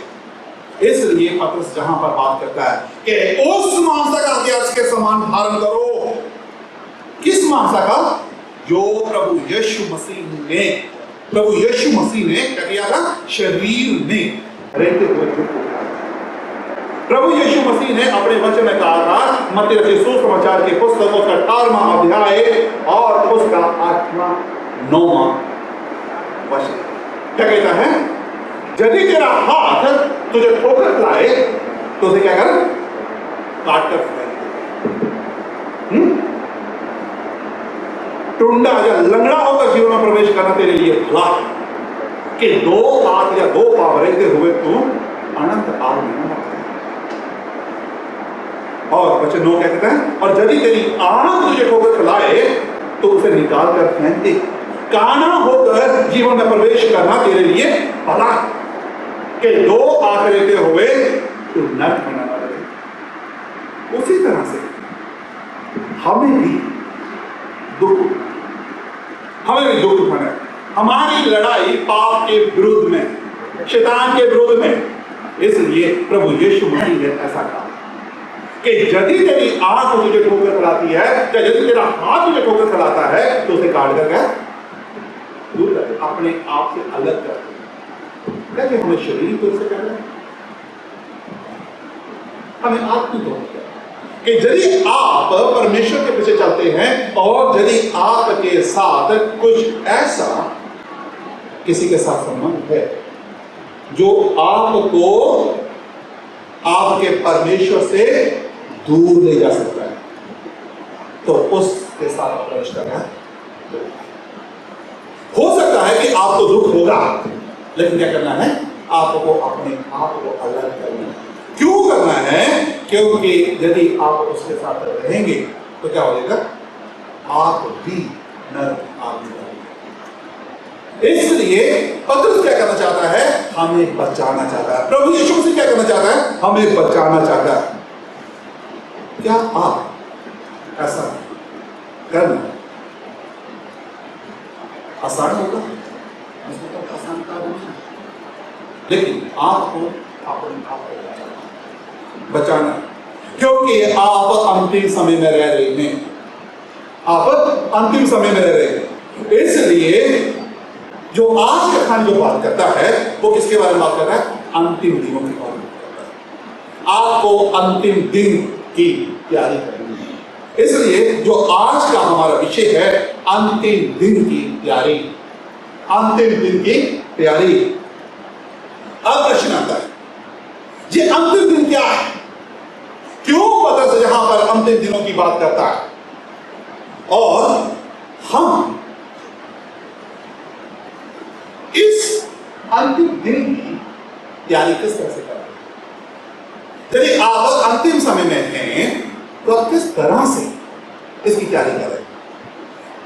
S4: इसलिए पतरस जहां पर बात करता है कि उस मांसा का अध्यास के समान धारण करो। किस मांसा का? जो प्रभु यीशु मसीह ने क्या किया था? शरीर में रहते हुए प्रभु यीशु मसीह ने अपने वचन में कहा था, मत्ती रचित सुसमाचार के पुस्तक उसका 18वां अध्याय और उसका 8वां 9वां वचन क्या कहता है? यदि तेरा हाथ तुझे ठोकर लाए तो उसे क्या कर? काट कर फेंक। टुंडा या लंगड़ा होकर जीवन में प्रवेश करना तेरे लिए भला है कि 2 हाथ या 2 पांव रहते हुए तू अनंत आग में न। और वचन 9 क्या कहता है? और यदि तेरी आंख तुझे ठोकर खिलाए तो उसे निकाल कर फेंक दे। काना होकर जीवन में प्रवेश करना तेरे लिए भला है कि 2 आंख रहते हुए तू नरक में न रहे। उसी तरह से हमें भी दुख उठाना है। हमारी लड़ाई पाप के विरुद्ध में, शैतान के विरुद्ध में। इसलिए प्रभु यीशु मसीह ने ऐसा कहा कि यदि तेरी आंख तुझे ठोकर खिलाती है या यदि तेरा हाथ तुझे ठोकर खिलाता है तो उसे काट कर क्या? दूर कर दे, अपने आप से अलग कर दे। कहते हमें शरीर को इससे करना है, हमें आत्मिक होना है कि यदि आप परमेश्वर के पीछे चलते हैं और यदि आपके साथ कुछ ऐसा किसी के साथ संबंध है जो आपको आपके परमेश्वर से दूर ले जा सकता है, तो उसके साथ प्रवेश करना है। हो सकता है कि आपको दुख होगा, लेकिन क्या करना है? आपको अपने आप को अलग करना है। क्यों करना है? क्योंकि यदि आप उसके साथ रहेंगे तो क्या हो जाएगा? आप भी नरक आग में जाएंगे। इसलिए पतरस क्या करना चाहता है? हमें बचाना चाहता है। प्रभु यीशु मसीह क्या करना चाहता है? हमें बचाना चाहता है। क्या आप ऐसा करना आसान होगा? आसान काम नहीं, लेकिन आपको अपने आप को बचाना, क्योंकि आप अंतिम समय में रह रहे हैं। आप अंतिम समय में रह रहे हैं। इसलिए जो आज का खान जो बात करता है वो किसके बारे में बात कर रहा है? अंतिम दिनों के बारे में करता है। आपको अंतिम दिन की तैयारी करनी है। इसलिए जो आज का हमारा विषय है, अंतिम दिन की तैयारी, अंतिम दिन की तैयारी। अब प्रश्न आता है, ये अंतिम दिन क्या है? क्यों पतरस यहां पर अंतिम दिनों की बात करता है? और हम इस अंतिम दिन की तैयारी किस तरह से करें? यदि आप अंतिम समय में हैं तो आप किस तरह से इसकी तैयारी करें?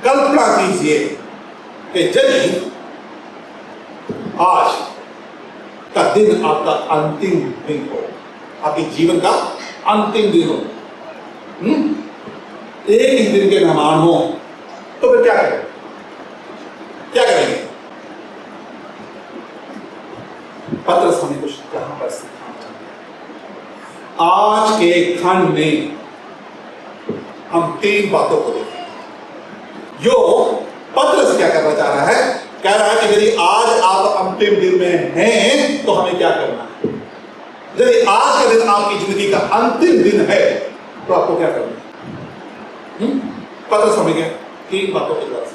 S4: कल्पना कीजिए कि यदि आज का दिन आपका अंतिम दिन हो, आपके जीवन का अंतिम दिन हो, एक ही दिन के मेहमान हो, तो फिर क्या करें? क्या करेंगे? पतरस हमें कुछ यहां पर सिखाना चाहते हैं। आज के खंड में हम 3 बातों को देखें। जो पतरस क्या करना चाह रहा है? कह रहा है कि यदि आज आप अंतिम दिन में हैं तो हमें क्या करना है? यदि आज का दिन आपकी जिंदगी का अंतिम दिन है तो आपको क्या करना है? पतरस हमें क्या 3 बातों के द्वारा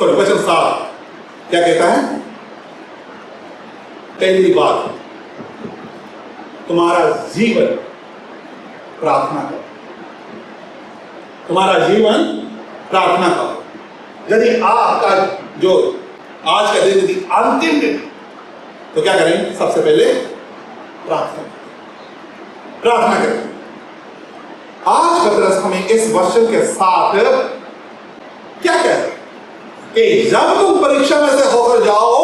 S4: वचन 7 क्या कहता है? पहली बात, तुम्हारा जीवन प्रार्थना करो। तुम्हारा जीवन प्रार्थना करो। यदि आपका जो आज का दिन यदि अंतिम दिन, तो क्या करें? सबसे पहले प्रार्थना करें। आज पतरस हमें इस वचन के साथ क्या कह रहे हैं कि जब तुम परीक्षा में से होकर जाओ,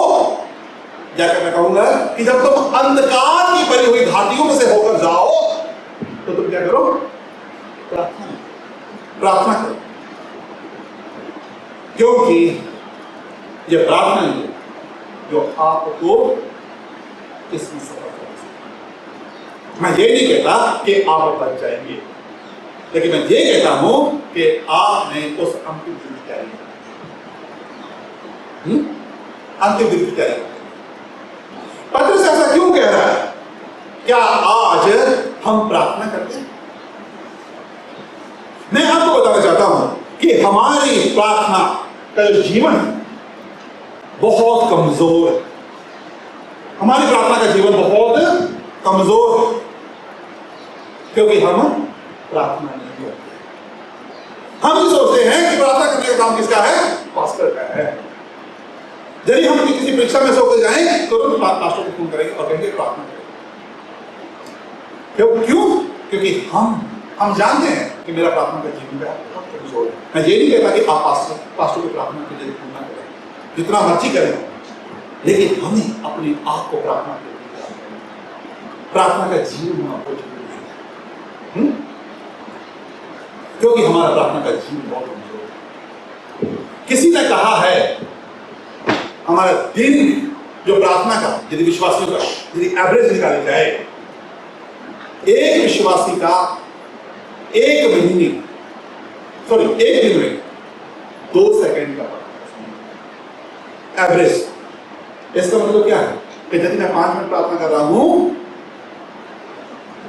S4: जैसे मैं कहूंगा कि जब तुम अंधकार की भरी हुई घाटियों में से होकर जाओ, तो तुम क्या करो? प्रार्थना करो। क्योंकि ये प्रार्थना है जो आपको इसमें सफल करेगी। मैं ये नहीं कहता कि आप बच जाएंगे, लेकिन मैं ये कहता हूं कि आपने उस अंतिम दिन की तैयारी अंतिम दिन की तैयारी। पतरस ऐसा क्यों कह रहा है? क्या आज हम प्रार्थना करते हैं? मैं आपको बताना चाहता हूं कि हमारी प्रार्थना का जो जीवन है बहुत कमजोर है। हमारी प्रार्थना का जीवन बहुत कमजोर है, क्योंकि हम प्रार्थना नहीं करते। हम ये सोचते हैं कि प्रार्थना करने का काम किसका है? पास्टर का है। यदि हम किसी परीक्षा में से होकर जाएं, तुरंत पास्टर को फोन करेंगे और कहेंगे प्रार्थना करें। क्यों? क्योंकि हम जानते हैं कि मेरा प्रार्थना का जीवन बहुत कमजोर है। मैं ये नहीं कहता कि आप पास्टर की प्रार्थना के लिए पूर्ण करें, जितना मर्जी करें, लेकिन हमें अपने आप को प्रार्थना का जीवन होना बहुत जरूरी है। क्योंकि हमारा प्रार्थना का जीवन बहुत कमजोर है। किसी ने कहा है हमारा दिन जो प्रार्थना का, यदि विश्वासियों का यदि एवरेज निकाला जाए, एक विश्वासी का एक दिन में 2 सेकंड का एवरेज। इसका मतलब क्या है कि यदि मैं 5 मिनट प्रार्थना कर रहा हूं,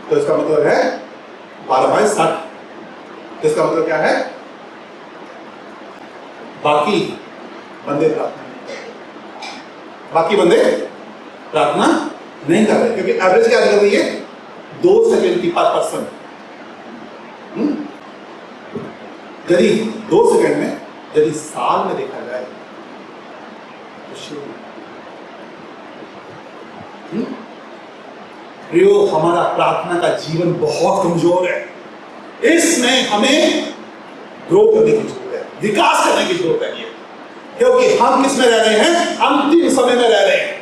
S4: तो इसका मतलब है 12/60। इसका मतलब क्या है? बाकी बंदे प्रार्थना नहीं कर रहे, क्योंकि एवरेज क्या निकल रही है? 2 सेकंड की पर पर्सन। यदि 2 सेकंड में, यदि साल में देखा जाए तो प्रियो, हमारा प्रार्थना का जीवन बहुत कमजोर है। इसमें हमें ग्रो करने की जरूरत है, विकास करने की जरूरत है, क्योंकि हम किस में रह रहे हैं? अंतिम समय में रह रहे हैं।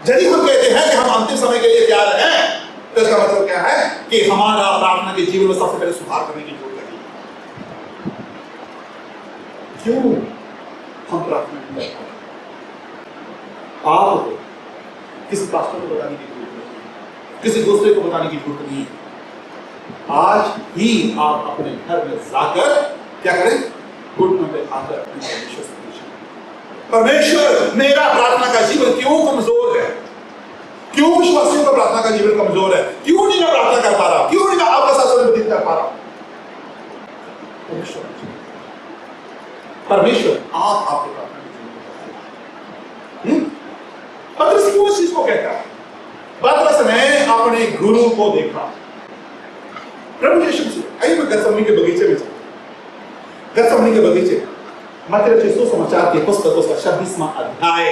S4: यदि हम कहते हैं कि हम अंतिम समय के लिए तैयार हैं, तो इसका मतलब क्या है कि हमारा प्रार्थना के जीवन में सबसे पहले सुधार करने की जरूरत है। क्यों हम प्रार्थना नहीं करते? आपको किसी पास्टर को बताने की जरूरत नहीं, किसी दूसरे को बताने की जरूरत नहीं है। आज ही आप अपने घर में जाकर क्या करें? घुटनों पे आकर अपने परमेश्वर से पूछें, परमेश्वर, मेरा प्रार्थना का जीवन क्यों कमजोर है? क्यों विश्वासियों का प्रार्थना का जीवन कमजोर है? क्यों नहीं मैं प्रार्थना कर पा रहा? क्यों नहीं मैं आपका साथ संबंधित कर पा रहा? परमेश्वर आप आपके प्रार्थना के जीवन में पतरस क्यों इस चीज को कहता है? पतरस ने अपने गुरु को देखा, प्रभु यीशु मसीह। आइए मैं गतसमनी के बगीचे में चलता। गतसमनी के बगीचे, मत्ती रचित सुसमाचार की पुस्तक उसका 26वां अध्याय,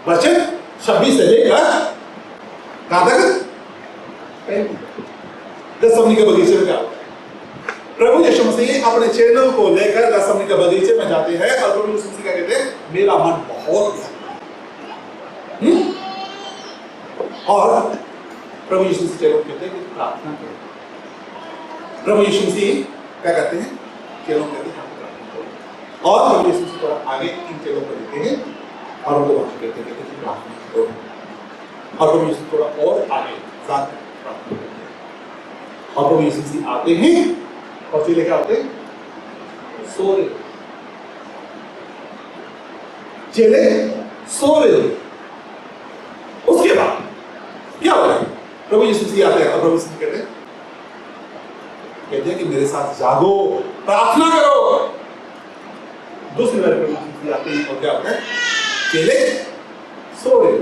S4: वचन 26 से लेकर कहां तक? गतसमनी के बगीचे में क्या होता है? प्रभु यीशु मसीह अपने चेलों को लेकर गतसमनी के बगीचे में जाते हैं और प्रभु यीशु मसीह क्या कहते हैं? मेरा मन बहुत व्याकुल। और प्रभु यीशु मसीह चेलों को कहते हैं कि प्रार्थना करो। प्रभु यीशु मसीह क्या कहते हैं? चेलों को कहते हैं प्रार्थना करो। और प्रभु यीशु मसीह थोड़ा आगे इन चेलों को लेते हैं और उनको वहां कहते हैं कि प्रार्थना करो। और प्रभु यीशु थोड़ा और आगे जाकर प्रार्थना करते हैं। और प्रभु यीशु मसीह आते हैं और चेले क्या होते हैं? सो रहे। चेले सो रहे। उसके बाद क्या हो रहा है? प्रभु यीशु मसीह आते हैं और प्रभु यीशु मसीह कहते हैं कि मेरे साथ जागो, प्रार्थना करो। दूसरी बार प्रभु यीशु मसीह आते हैं और क्या होता है? चेले सो रहे।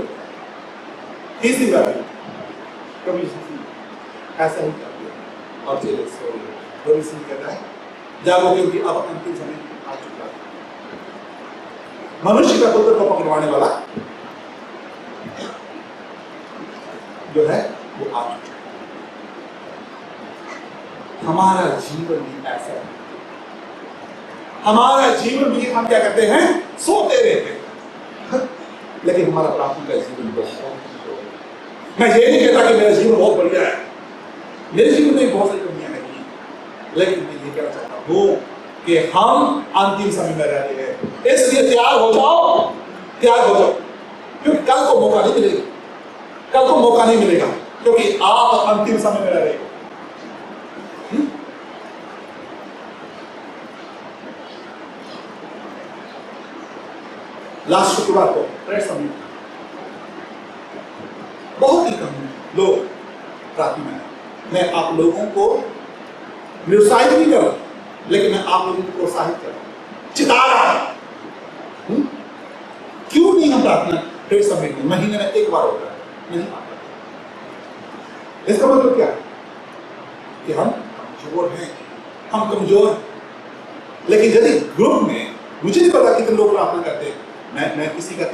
S4: तीसरी बार प्रभु यीशु मसीह ऐसा ही करते हैं और चेले सो रहे। प्रभु यीशु कहता है जागो, क्योंकि अब अंतिम समय आ चुका है। मनुष्य का पुत्र को पकड़वाने वाला जो है वो आ चुका है। हमारा जीवन भी ऐसा है। हमारा जीवन भी हम क्या करते हैं, सोते रहते हैं, लेकिन हमारा प्रार्थना का जीवन बहुत। मैं ये नहीं कहता कि मेरा जीवन बहुत बढ़िया है, मेरे जीवन में बहुत सारी कमियां नहीं, लेकिन मैं ये कहना चाहता हूँ कि हम अंतिम समय में रह रहे हैं, इसलिए तैयार हो जाओ, तैयार हो जाओ, क्योंकि कल को मौका नहीं मिलेगा, कल को मौका नहीं मिलेगा, क्योंकि आप अंतिम समय में रह रहे हो। लास्ट शुक्रवार को प्रेयर समिट बहुत ही कम लोग प्रार्थना में, मैं आप लोगों को निरुत्साहित नहीं कर रहा, लेकिन मैं आप लोगों को प्रोत्साहित कर रहा हूं, चिता रहा हूं। क्यों नहीं हम प्रार्थना प्रेयर समिट में महीने में एक बार होता है, नहीं आता। इसका मतलब क्या है कि हम कमजोर हैं, हम कमजोर हैं। लेकिन यदि ग्रुप में, मुझे नहीं पता कितने लोग प्रार्थना करते हैं, मैं किसी का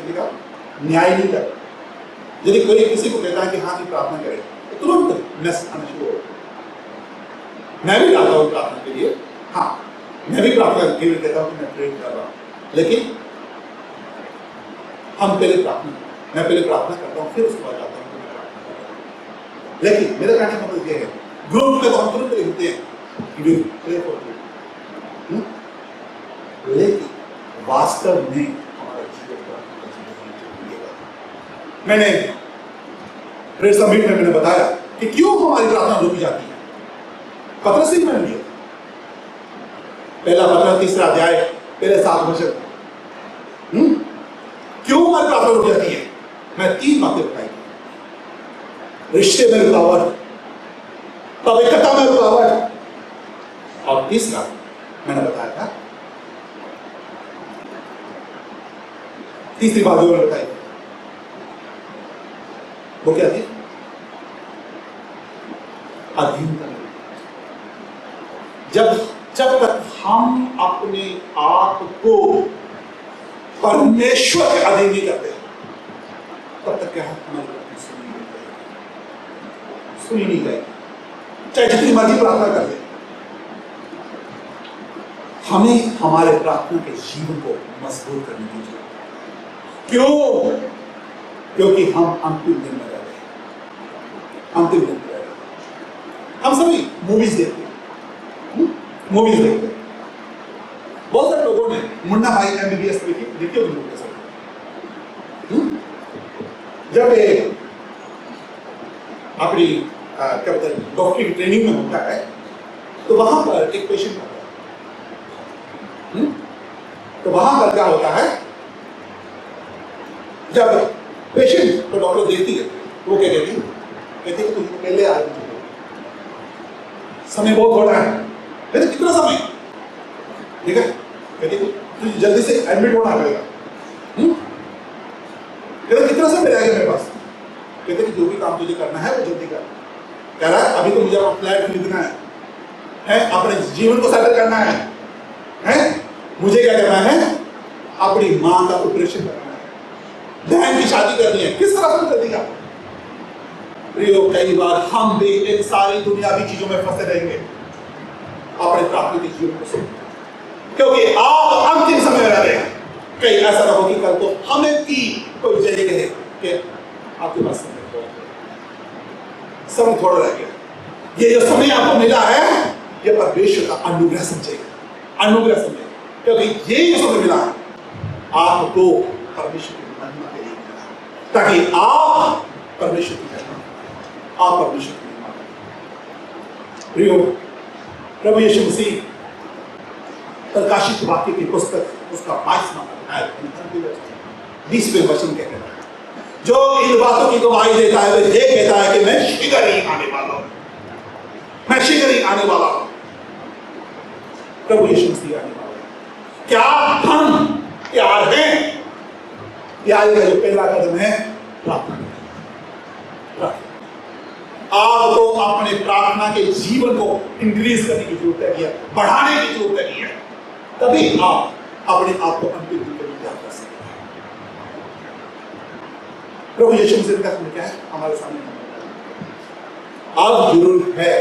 S4: न्याय नहीं करता। यदि कोई किसी को कहता है कि हाँ जी प्रार्थना करें, तो तुरंत मैसेज आना शुरू हो। मैं भी आता हूँ प्रार्थना के लिए, हाँ मैं भी प्रार्थना के लिए कहता हूँ कि मैं प्रे कर रहा हूँ, लेकिन हम पहले प्रार्थना, मैं पहले प्रार्थना करता हूँ, फिर उसके बाद जाता हूँ कि मैं प्रार्थना कर रहा हूँ। लेकिन मेरा कहने का मतलब ये है, ग्रुप में तो हम तुरंत लिखते हैं कि प्रे फॉर यू, लेकिन वास्तव में हमारा जीवन मैंने प्रेयर समिट में मैंने बताया कि क्यों हमारी प्रार्थना रोकी जाती है। पत्रस से मैंने लिया, पहला पत्रस 3 अध्याय पहले 7 वचन, क्यों हमारी प्रार्थना रुक जाती है। मैं 3 बातें बताई, रिश्ते में रुकावट, पवित्रता में रुकावट, और तीसरा मैंने बताया था, तीसरी बात जो मैंने बताई वो क्या थी, अधीनता। जब तक हम अपने आप को परमेश्वर के अधीन नहीं करते, तब तक क्या है, हमारी प्रार्थना सुनी नहीं जाएगी, चाहे जितनी मर्जी प्रार्थना कर ले। हमें हमारे प्रार्थना के जीवन को मजबूत करने की जरूरत है। क्यों? क्योंकि हम अंतिम दिन में रह रहे हैं, अंतिम दिन में रह रहे हैं। हम सभी मूवीज देखते हैं, मूवीज देखते हैं। बहुत सारे लोगों ने मुन्ना भाई MBBS देखी होगी लोग के साथ। जब एक अपनी क्या बोलते हैं डॉक्टरी की ट्रेनिंग में होता है, तो वहां पर एक पेशेंट होता है, तो वहां पर क्या होता है, जब पेशेंट को डॉक्टर देखती है, वो क्या कहती है कि तुम पहले आ जाओ, समय बहुत थोड़ा है। कहते कितना समय, ठीक है, कहते तुझे जल्दी से एडमिट होना पड़ेगा। कहते कितना समय रहेगा मेरे पास, कहते कि जो भी काम तुझे करना है वो जल्दी कर। कह रहा है अभी तो मुझे अपना फ्लैट खरीदना है, अपने जीवन को सेटल करना है, मुझे क्या करना है, अपनी माँ का ऑपरेशन करना है, बहन की शादी करनी है। किस तरह से कर दिया प्रियो, कई बार हम भी इन सारी दुनियावी चीजों में फंसे रहेंगे अपने प्राथमिक जीवन को सुन, क्योंकि आप अंतिम समय में रह रहे हैं। कहीं ऐसा ना हो कि कल को हमें की कोई जरिए कहे कि आपके पास समय थोड़ा रह गया, ये जो समय आपको मिला है ये परमेश्वर का अनुग्रह समझेगा, अनुग्रह समझेगा, क्योंकि ये जो समय मिला है आपको परमेश्वर की महिमा के लिए मिला है, ताकि आप परमेश्वर की महिमा, आप परमेश्वर की महिमा करें। प्रियो, प्रभु यीशु मसीह प्रकाशित वाक्य की पुस्तक उसका 22वां अध्याय 20वें वचन कहता है, जो इन बातों की गवाही देता है वह ये कहता है कि मैं शीघ्र ही आने वाला हूं, मैं शीघ्र ही आने वाला हूं। प्रभु यीशु मसीह आने वाला है। क्या हम तैयार हैं? तैयारी का जो पहला कदम है प्रार्थना। आपको अपने प्रार्थना के जीवन को इंक्रीज करने की जरूरत है, बढ़ाने की जरूरत है, तभी आप अपने आप को अंतिम दिन के लिए तैयार कर सकते हैं। प्रभु यीशु मसीह का क्या है हमारे सामने, अब जरूरत है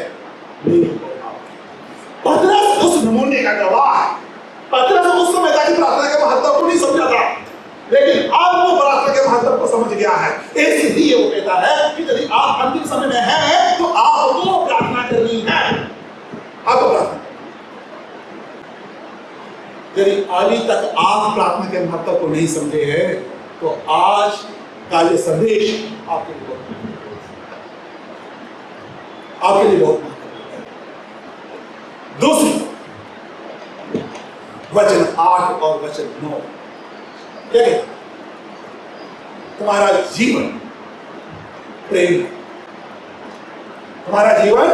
S4: मेरी और आपकी। पतरस उस नमूने का गवाह है। पतरस उस समय तक प्रार्थना के महत्व को नहीं समझा था, लेकिन अब वो प्रार्थना के महत्व को समझ गया है। इसलिए वो कहता है कि यदि आप अंतिम समय में हैं तो आपको प्रार्थना करनी है। आपको प्रार्थना, यदि अभी तक आप प्रार्थना के महत्व को नहीं समझे हैं तो आज का ये संदेश आपके लिए बहुत महत्वपूर्ण है। दूसरी वचन 8 और वचन 9 क्या कहते? तुम्हारा जीवन प्रेम, तुम्हारा जीवन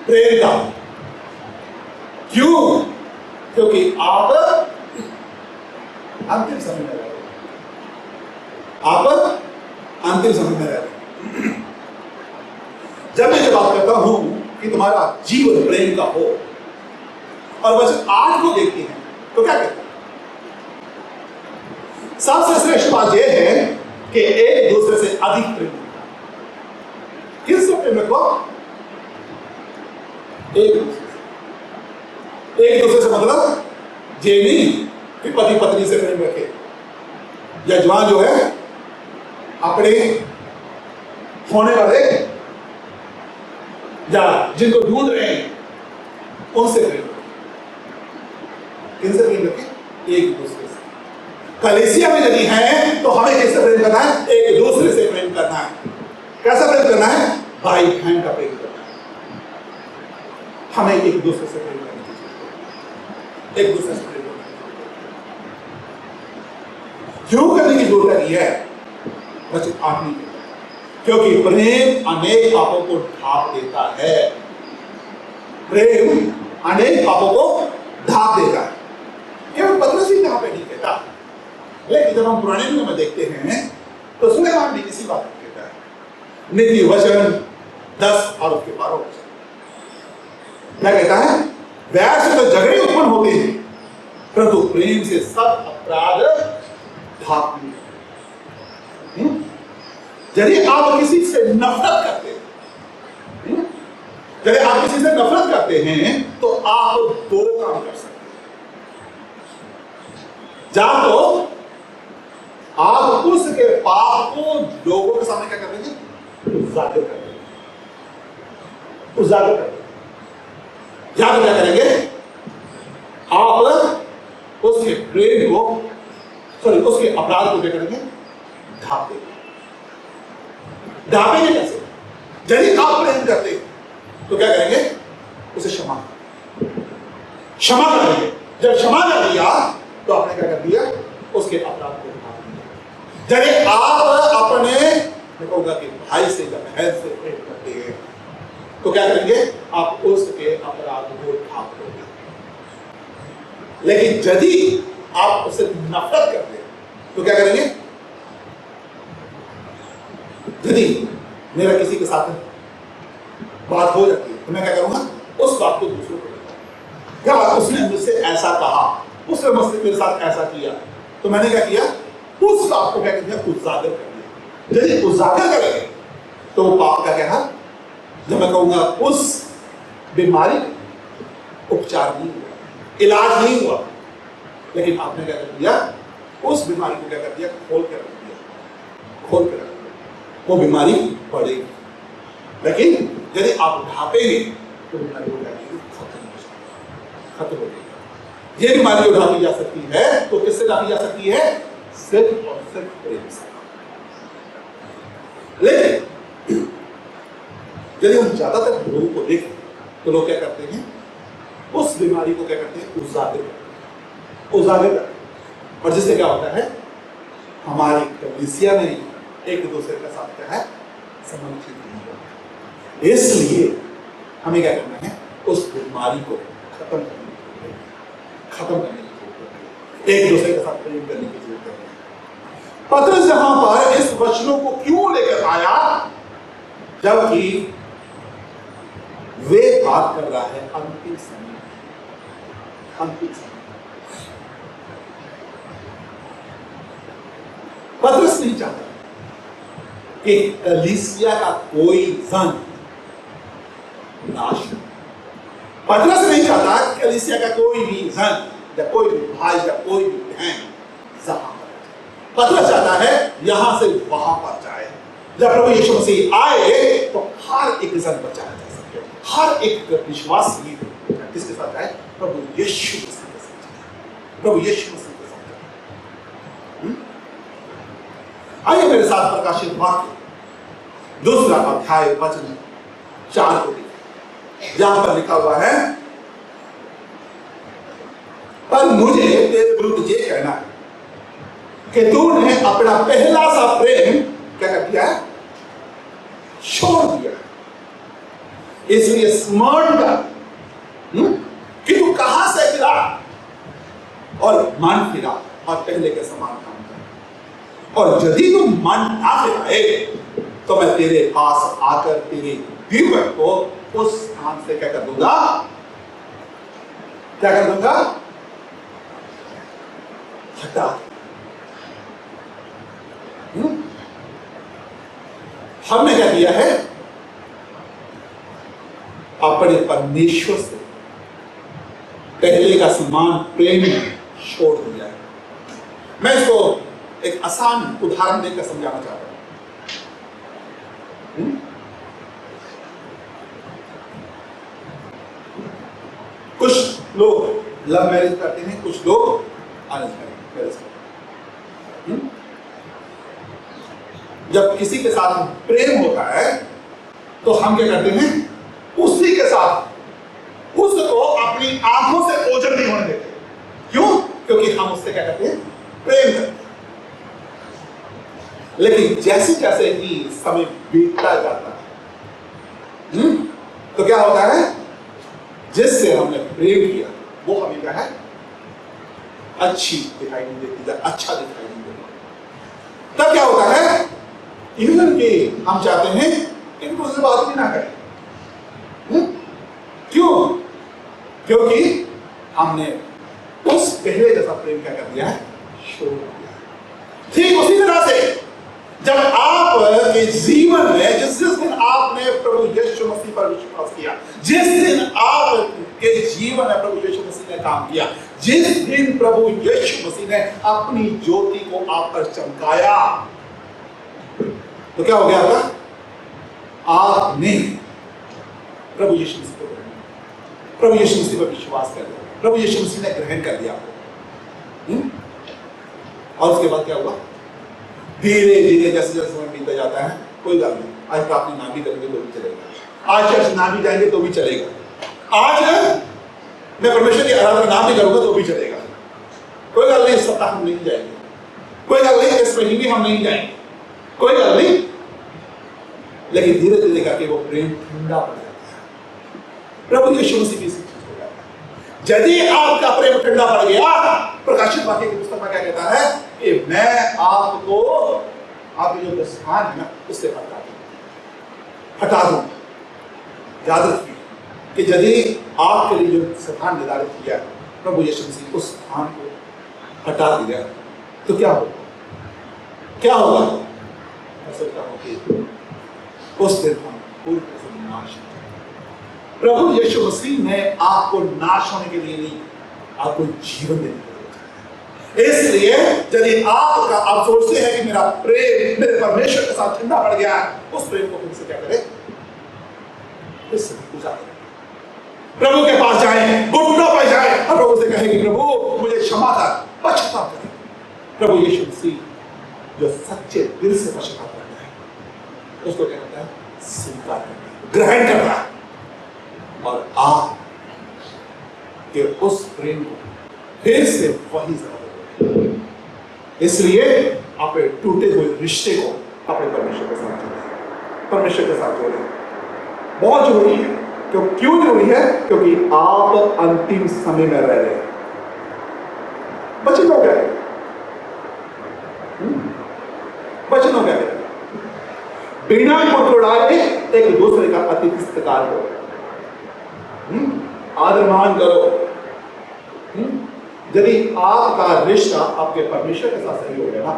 S4: प्रेम का। क्यों? क्योंकि आप अंतिम समय में रह रहे हो। आप अंतिम समय में रह रहे हो। जब मैं ये बात करता हूं कि तुम्हारा जीवन प्रेम का हो और वचन 8 को देखते हैं तो क्या कहते हैं? सबसे श्रेष्ठ बात यह है कि एक दूसरे से अधिक प्रेम रखो। किससे प्रेम रखो? एक दूसरे से मतलब ये नहीं कि पति पत्नी से प्रेम रखे, या जवान जो है अपने होने वाले या जिनको ढूंढ रहे हैं उनसे प्रेम रखे। किनसे प्रेम रखे? एक दूसरे से। कलीसिया में यदि है तो हमें किससे प्रेम करना है? एक दूसरे से प्रेम करना है। कैसा प्रेम करना है? भाई बहन का प्रेम करना है। हमें एक दूसरे से प्रेम करने की जरूरत है। एक दूसरे से प्रेम करने की जरूरत है। क्यों करने की जरूरत है? वचन 8 नहीं कहता, क्योंकि प्रेम अनेक पापों को ढांप देता है। प्रेम अनेक पापों को ढांप देता है। केवल पतरस ही यहाँ पे नहीं कहता, लेकिन जब हम पुराने नियम में देखते हैं तो सुलेमान भी इसी बात को कहता है। नीति वचन 10 और उसके 12 वचन क्या कहता है? वैर से तो झगड़े उत्पन्न होते हैं, परंतु प्रेम से सब अपराध ढांप लेते हैं। यदि आप किसी से नफरत करते हैं, यदि आप किसी से नफरत करते हैं तो आप दो काम कर सकते हैं। या तो आप उसके पाप को लोगों के सामने क्या कर देंगे? उजागर कर देंगे, उजागर कर देंगे। या तो क्या करेंगे? आप उसके प्रेम को, उसके अपराध को क्या करेंगे? ढांप देंगे। ढांपेंगे कैसे? यदि आप प्रेम करते तो क्या करेंगे? उसे क्षमा कर देंगे। जब क्षमा कर दिया तो आपने क्या कर दिया? उसके अपराध को ढांप दिया। यदि आप अपने देखोगा कि भाई से जब बहन से प्रेम करते हैं तो क्या करेंगे? आप उसके अपराध को ढांप दोगे। लेकिन यदि आप उससे नफरत करते हैं तो क्या करेंगे? यदि मेरा किसी के साथ बात हो जाती है तो मैं क्या करूंगा? उस बात को दूसरों को बताऊंगा। क्या उसने मुझसे ऐसा कहा, उसने मुझसे मेरे साथ ऐसा किया, तो मैंने क्या किया? उस बात को क्या किया? उजागर कर दिया। यदि उजागर करेंगे तो वो पाप का क्या है? जब मैं कहूंगा उस बीमारी का उपचार नहीं हुआ, इलाज नहीं हुआ, लेकिन आपने क्या कर दिया? उस बीमारी को क्या कर दिया? खोल कर रख दिया, खोल कर रख दिया। वो बीमारी बढ़ेगी। लेकिन यदि आप ढांपेंगे तो बीमारी हो जाएगी, खत्म हो जाएगी। ये बीमारी जो ढांपी जा सकती है तो किससे ढांपी जा सकती है? सिर्फ और सिर्फ प्रेम से। लेकिन यदि हम ज्यादातर लोगों को देखें तो लोग क्या करते हैं? उस बीमारी को क्या करते हैं? उजागर करते हैं। और जिससे क्या होता है? हमारी कलीसिया में एक दूसरे के साथ क्या है? संबंध ठीक नहीं होता। इसलिए हमें क्या करना है? उस बीमारी को खत्म करने की जरूरत है। एक दूसरे के साथ प्रेम करने की जरूरत है। पतरस यहां पर इस वचनों को क्यों लेकर आया? जबकि वे बात कर रहा है अंतिम समय। पतरस नहीं चाहता कि कलीसिया का कोई जन नाश हो। पतरस नहीं चाहता कि कलीसिया का कोई भी जन या कोई भी भाई या कोई भी बहन जहां पर जाए। पतरस चाहता है यहां से वहां पर जाए। जब प्रभु यीशु मसीह आए तो हर एक जन बचाया जा सके, हर एक विश्वासी किसके साथ जाए? प्रभु यीशु मसीह के साथ जाए, प्रभु यीशु मसीह के साथ जाए। आइए मेरे साथ प्रकाशित वाक्य 2 अध्याय वचन 4 को देखिए, जहां पर लिखा हुआ है, पर मुझे तेरे विरुद्ध ये कहना है कि तूने अपना पहला सा प्रेम क्या कर दिया है? छोड़ दिया। इसलिए स्मरण कर कि तू कहां से गिरा और मन फिरा और पहले के समान काम कर। और यदि तू मन ना फिराए तो मैं तेरे पास आकर तेरे दीवट को उस स्थान से क्या कर दूंगा? क्या कर दूंगा? हटा। हमने क्या किया है? अपने परमेश्वर से पहले का समान प्रेम छोड़ दिया है। मैं इसको एक आसान उदाहरण देकर समझाना चाहता हूं। कुछ लोग लव मैरिज करते हैं, कुछ लोग अरेंज मैरिज करते हैं। जब किसी के साथ प्रेम होता है तो हम क्या करते हैं? उसी के साथ उसको अपनी आंखों से ओझल नहीं होने देते। क्यों? क्योंकि हम उससे क्या करते हैं? प्रेम करते हैं। लेकिन जैसे जैसे ही समय बीतता जाता है तो क्या होता है? जिससे हमने प्रेम किया वो हमें क्या है? अच्छी दिखाई नहीं देती, अच्छा दिखाई नहीं देता। तब क्या होता है? इवन कि हम चाहते हैं कि उससे बात भी ना करें। क्यों? क्योंकि हमने उस पहले जैसा प्रेम क्या कर दिया है? छोड़ दिया। ठीक उसी तरह से जब आप के जीवन में जिस दिन आपने प्रभु यीशु मसीह पर विश्वास किया, जिस दिन आपके जीवन में प्रभु यीशु मसीह ने काम किया, जिस दिन प्रभु यीशु मसीह ने अपनी ज्योति को आप पर चमकाया, तो क्या हो गया था? आपने प्रभु यीशु मसीह को प्रभु यीशु मसीह पर विश्वास कर लिया, प्रभु यीशु मसीह ने ग्रहण कर लिया। और उसके बाद क्या हुआ? धीरे धीरे जैसे जैसे समय बीतता जाता है, कोई बात नहीं, आज प्रार्थना ना भी करेंगे तो भी चलेगा, आज चर्च ना भी जाएंगे तो भी चलेगा, आज मैं परमेश्वर की आराधना ना भी करूंगा तो भी चलेगा, कोई गल नहीं, इस सप्ताह हम नहीं जाएंगे, कोई गल नहीं, इस महीने हम नहीं जाएंगे, कोई गल नहीं। लेकिन धीरे धीरे करके वो प्रेम ठंडा पड़ जाता है। प्रभु यीशु मसीह की यदि आपका प्रेम ठंडा पड़ गया, प्रकाशित वाक्य की पुस्तक में क्या कहता है कि मैं आपको आपके जो स्थान है ना उससे हटा दूं। याद रखिए कि यदि आपके लिए जो स्थान निर्धारित किया प्रभु यीशु मसीह उस स्थान को हटा दिया तो क्या होगा? क्या होगा? मैं सोचता हूं कि उस दिन हम पूरी तरह से नाश। प्रभु यीशु मसीह ने आपको नाश होने के लिए नहीं, आपको जीवन देने के लिए। इसलिए यदि आप सोचते हैं कि मेरा प्रेम मेरे परमेश्वर के साथ ठंडा पड़ गया, उस प्रेम को फिर से क्या करें? इससे पूजा करें, प्रभु के पास जाएं, घुटनों पर जाएं और प्रभु से कहें कि प्रभु मुझे क्षमा कर, पश्चाताप करें। प्रभु यीशु मसीह जो सच्चे दिल से पश्चाताप करता है उसको क्या करता है? स्वीकार करता है, ग्रहण करता है और आप के उस प्रेम को फिर से वही जरूरत। इसलिए अपने टूटे हुए रिश्ते को अपने परमेश्वर के साथ जोड़ें, परमेश्वर के साथ जोड़ें, बहुत जरूरी है। क्यों जरूरी है? क्योंकि आप अंतिम समय में रह रहे हैं। वचन हो गया, वचन हो गया, बिना मुठभेड़ाए एक दूसरे का अतिथि सत्कार करो, आदर मान करो। यदि आपका रिश्ता आपके परमेश्वर के साथ सही हो गया ना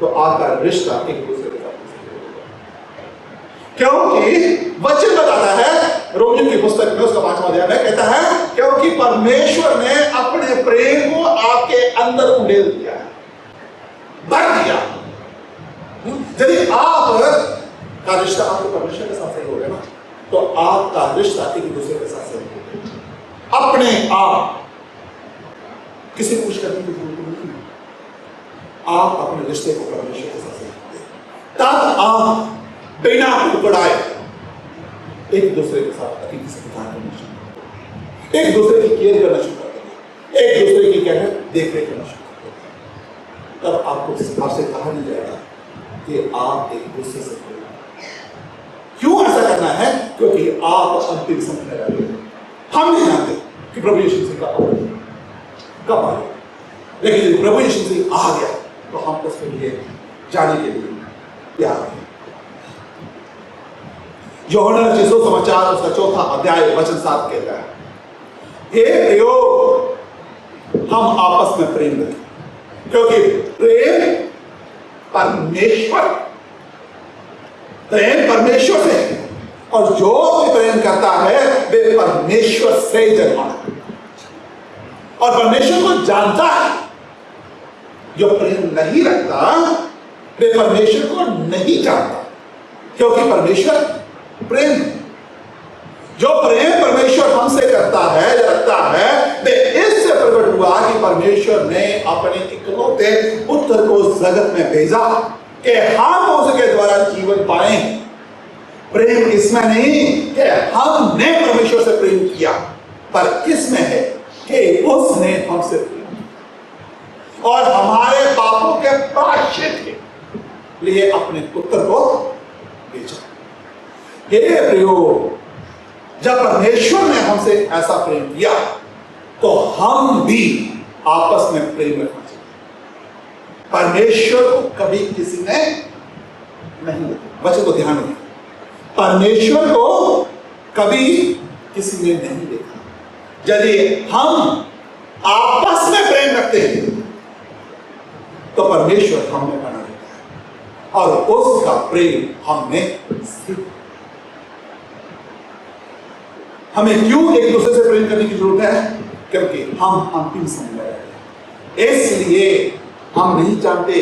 S4: तो आपका रिश्ता एक दूसरे के साथ सही हो क्योंकि वचन बताता है रोमियो की पुस्तक में उसका 5वां अध्याय में कहता है क्योंकि परमेश्वर ने अपने प्रेम को आपके अंदर उंडेल दिया है, भर दिया। यदि आप का रिश्ता आपके परमेश्वर के साथ सही हो गया ना, तो आपका रिश्ता एक दूसरे के साथ सही हो गया। अपने आप किसी को कुछ करने की जरूरत नहीं है, आप अपने रिश्ते को परमेश्वर के साथ सही करते, तब आप बिना उकड़ाए एक दूसरे के साथ अति से प्यार करना शुरू करते, एक दूसरे की केयर करना शुरू करते, एक दूसरे की क्या है देख रेख करना शुरू करते। तब आपको आपसे कहा नहीं जाएगा कि आप एक दूसरे से क्यों ऐसा करना है, क्योंकि आप अंतिम समय में रह रहे हैं। हम नहीं जानते कि प्रभु यीशु मसीह कब आए, लेकिन यदि प्रभु यीशु मसीह आ गया तो हम उसके लिए जाने के लिए तैयार हैं। यूहन्ना रचित सुसमाचार उसका 4वां अध्याय वचन 7 कहता है, हे प्रियो हम आपस में प्रेम रखें, क्योंकि प्रेम परमेश्वर से है, और जो भी प्रेम करता है वे परमेश्वर से जन्मा है और परमेश्वर को जानता है। जो प्रेम नहीं रखता वे परमेश्वर को नहीं जानता, क्योंकि परमेश्वर प्रेम है। जो प्रेम परमेश्वर हमसे करता है रखता है वे इससे प्रकट हुआ कि परमेश्वर ने अपने इकलौते पुत्र को जगत में भेजा कि हम उसके द्वारा जीवन पाए। प्रेम इसमें नहीं कि हमने परमेश्वर से प्रेम किया, पर इसमें है कि उसने हमसे प्रेम किया और हमारे पापों के प्रायश्चित के लिए अपने पुत्र को भेजा। हे प्रियो, जब परमेश्वर ने हमसे ऐसा प्रेम किया तो हम भी आपस में प्रेम रखना चाहिए। परमेश्वर को कभी किसी ने नहीं देखा, बच्चों को ध्यान रखें, परमेश्वर को कभी किसी ने नहीं देखा। यदि हम आपस में प्रेम रखते हैं तो परमेश्वर हमें बना देता है और उसका प्रेम हमने सीखा। हमें क्यों एक दूसरे से प्रेम करने की जरूरत है, क्योंकि हम अंतिम समय में रहते हैं। इसलिए हम नहीं जानते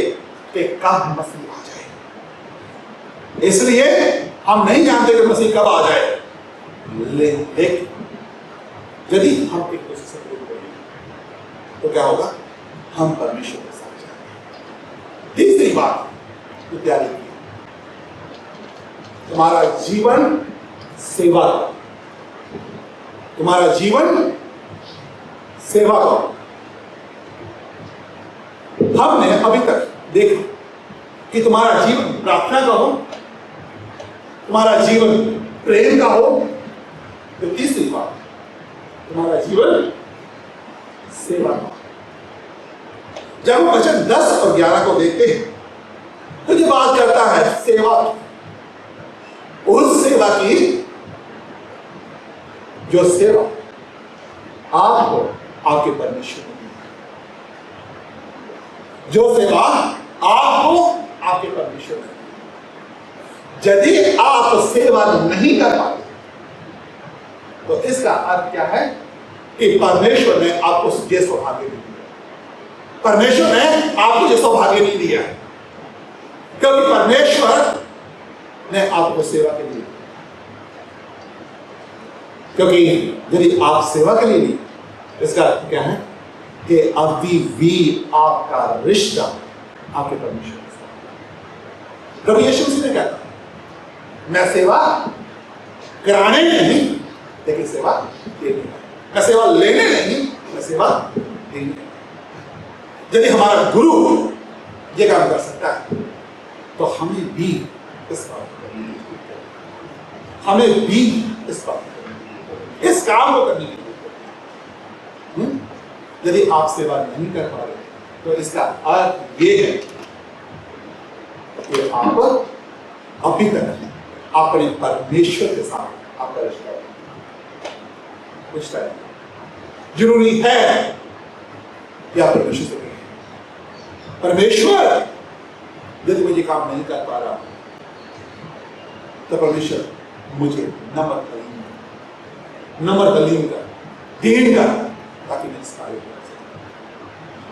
S4: कि कब मसीह आ जाए, इसलिए हम नहीं जानते कि मसीह कब आ जाए। लेकिन यदि हम एक दूसरे से प्रेम करेंगे तो क्या होगा, हम परमेश्वर के साथ जाएंगे। तीसरी बात जो तैयारी की, तुम्हारा जीवन सेवा का, तुम्हारा जीवन सेवा का। हमने अभी तक देखा कि तुम्हारा जीवन प्रार्थना का हो, तुम्हारा जीवन प्रेम का हो। तो तीसरी बात, तुम्हारा जीवन सेवा का। जब हम वचन 10 और 11 को देखते हैं तो ये बात करता है सेवा की, उस सेवा की जो सेवा आपको आपके परमेश्वर को दी, जो सेवा आपको आपके परमेश्वर को दी। यदि आप सेवा नहीं कर पाते तो इसका अर्थ क्या है कि परमेश्वर ने आपको ये सौभाग्य नहीं दिया, परमेश्वर ने आपको ये सौभाग्य नहीं दिया, क्योंकि परमेश्वर ने आपको सेवा के लिए, क्योंकि यदि आप सेवा के लिए नहीं, इसका अर्थ क्या है कि अभी भी आपका रिश्ता आपके परमेश्वर के साथ। प्रभु यीशु मसीह ने कहा, मैं सेवा कराने नहीं लेकिन सेवा देने, मैं सेवा लेने नहीं मैं सेवा देने। यदि हमारा गुरु ये काम कर सकता है तो हमें भी इस बात करनी है, हमें भी इस बात इस काम को करने की जरूरत है। यदि आप सेवा नहीं कर पा रहे तो इसका अर्थ ये है कि आप अभी तक अपने परमेश्वर के साथ आपका रिश्ता है। जरूरी है कि आप परमेश्वर से करें, परमेश्वर यदि मुझे काम नहीं कर पा रहा तो परमेश्वर मुझे नम्र तलीम कर, दीन कर, ताकि मैं इस कार्य को कर सकूं।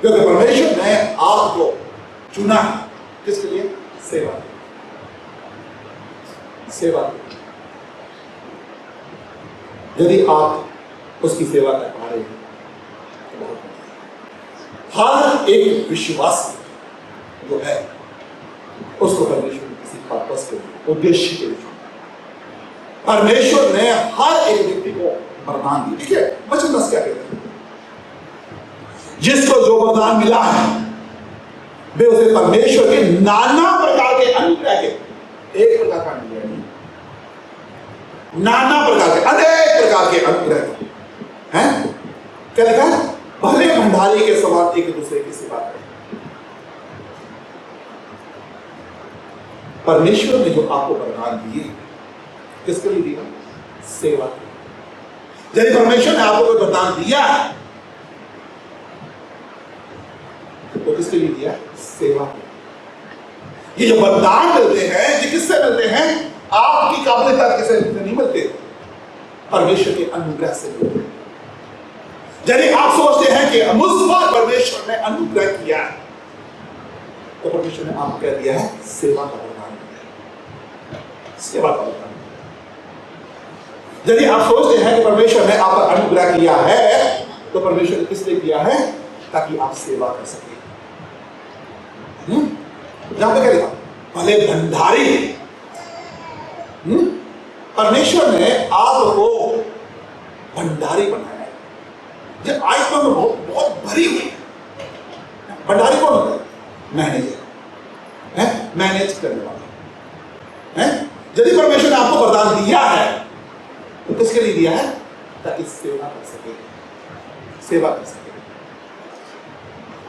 S4: क्योंकि परमेश्वर ने आपको चुना है किसके लिए? सेवा के लिए। सेवा के लिए। यदि आप उसकी सेवा कर पा रहे हैं तो बहुत बढ़िया। हर एक विश्वासी जो है उसको परमेश्वर ने किसी पर्पस के लिए, उद्देश्य के लिए चुना। परमेश्वर ने हर एक व्यक्ति को वरदान दिए। देखिए वचन 10 क्या कहते हैं? जिसको जो वरदान मिला है वे उसे परमेश्वर के नाना प्रकार के अनुग्रह के, एक प्रकार का अनुग्रह नहीं, नाना प्रकार के, अनेक प्रकार के अनुग्रह हैं। क्या लिखा है? भले भंडारी के समान एक दूसरे की सेवा करें। परमेश्वर ने जो आपको वरदान दिए किसके लिए दिया? सेवा के लिए। यदि परमेश्वर ने आपको कोई वरदान दिया है तो किसके लिए दिया? सेवा के लिए। ये जो वरदान मिलते हैं ये किससे मिलते हैं? आपकी काबिलियत से नहीं मिलते, परमेश्वर के अनुग्रह से मिलते हैं। यदि आप सोचते हैं कि मुझ पर परमेश्वर ने अनुग्रह किया है तो परमेश्वर ने आपको क्या दिया है? सेवा का वरदान दिया है। सेवा का वरदान। यदि आप सोचते हैं कि परमेश्वर ने आप पर अनुग्रह किया है तो परमेश्वर ने किस लिए किया है? ताकि आप सेवा कर सके। यहां पे क्या लिखा? भले भंडारी। परमेश्वर ने आपको भंडारी बनाया है। ये आत्मा में बहुत भरी हुई है। भंडारी कौन होता है? मैनेजर है, मैनेज करने वाला है। यदि परमेश्वर ने आपको वरदान दिया है तो किसके लिए दिया है? ताकि सेवा कर सके, सेवा कर सके।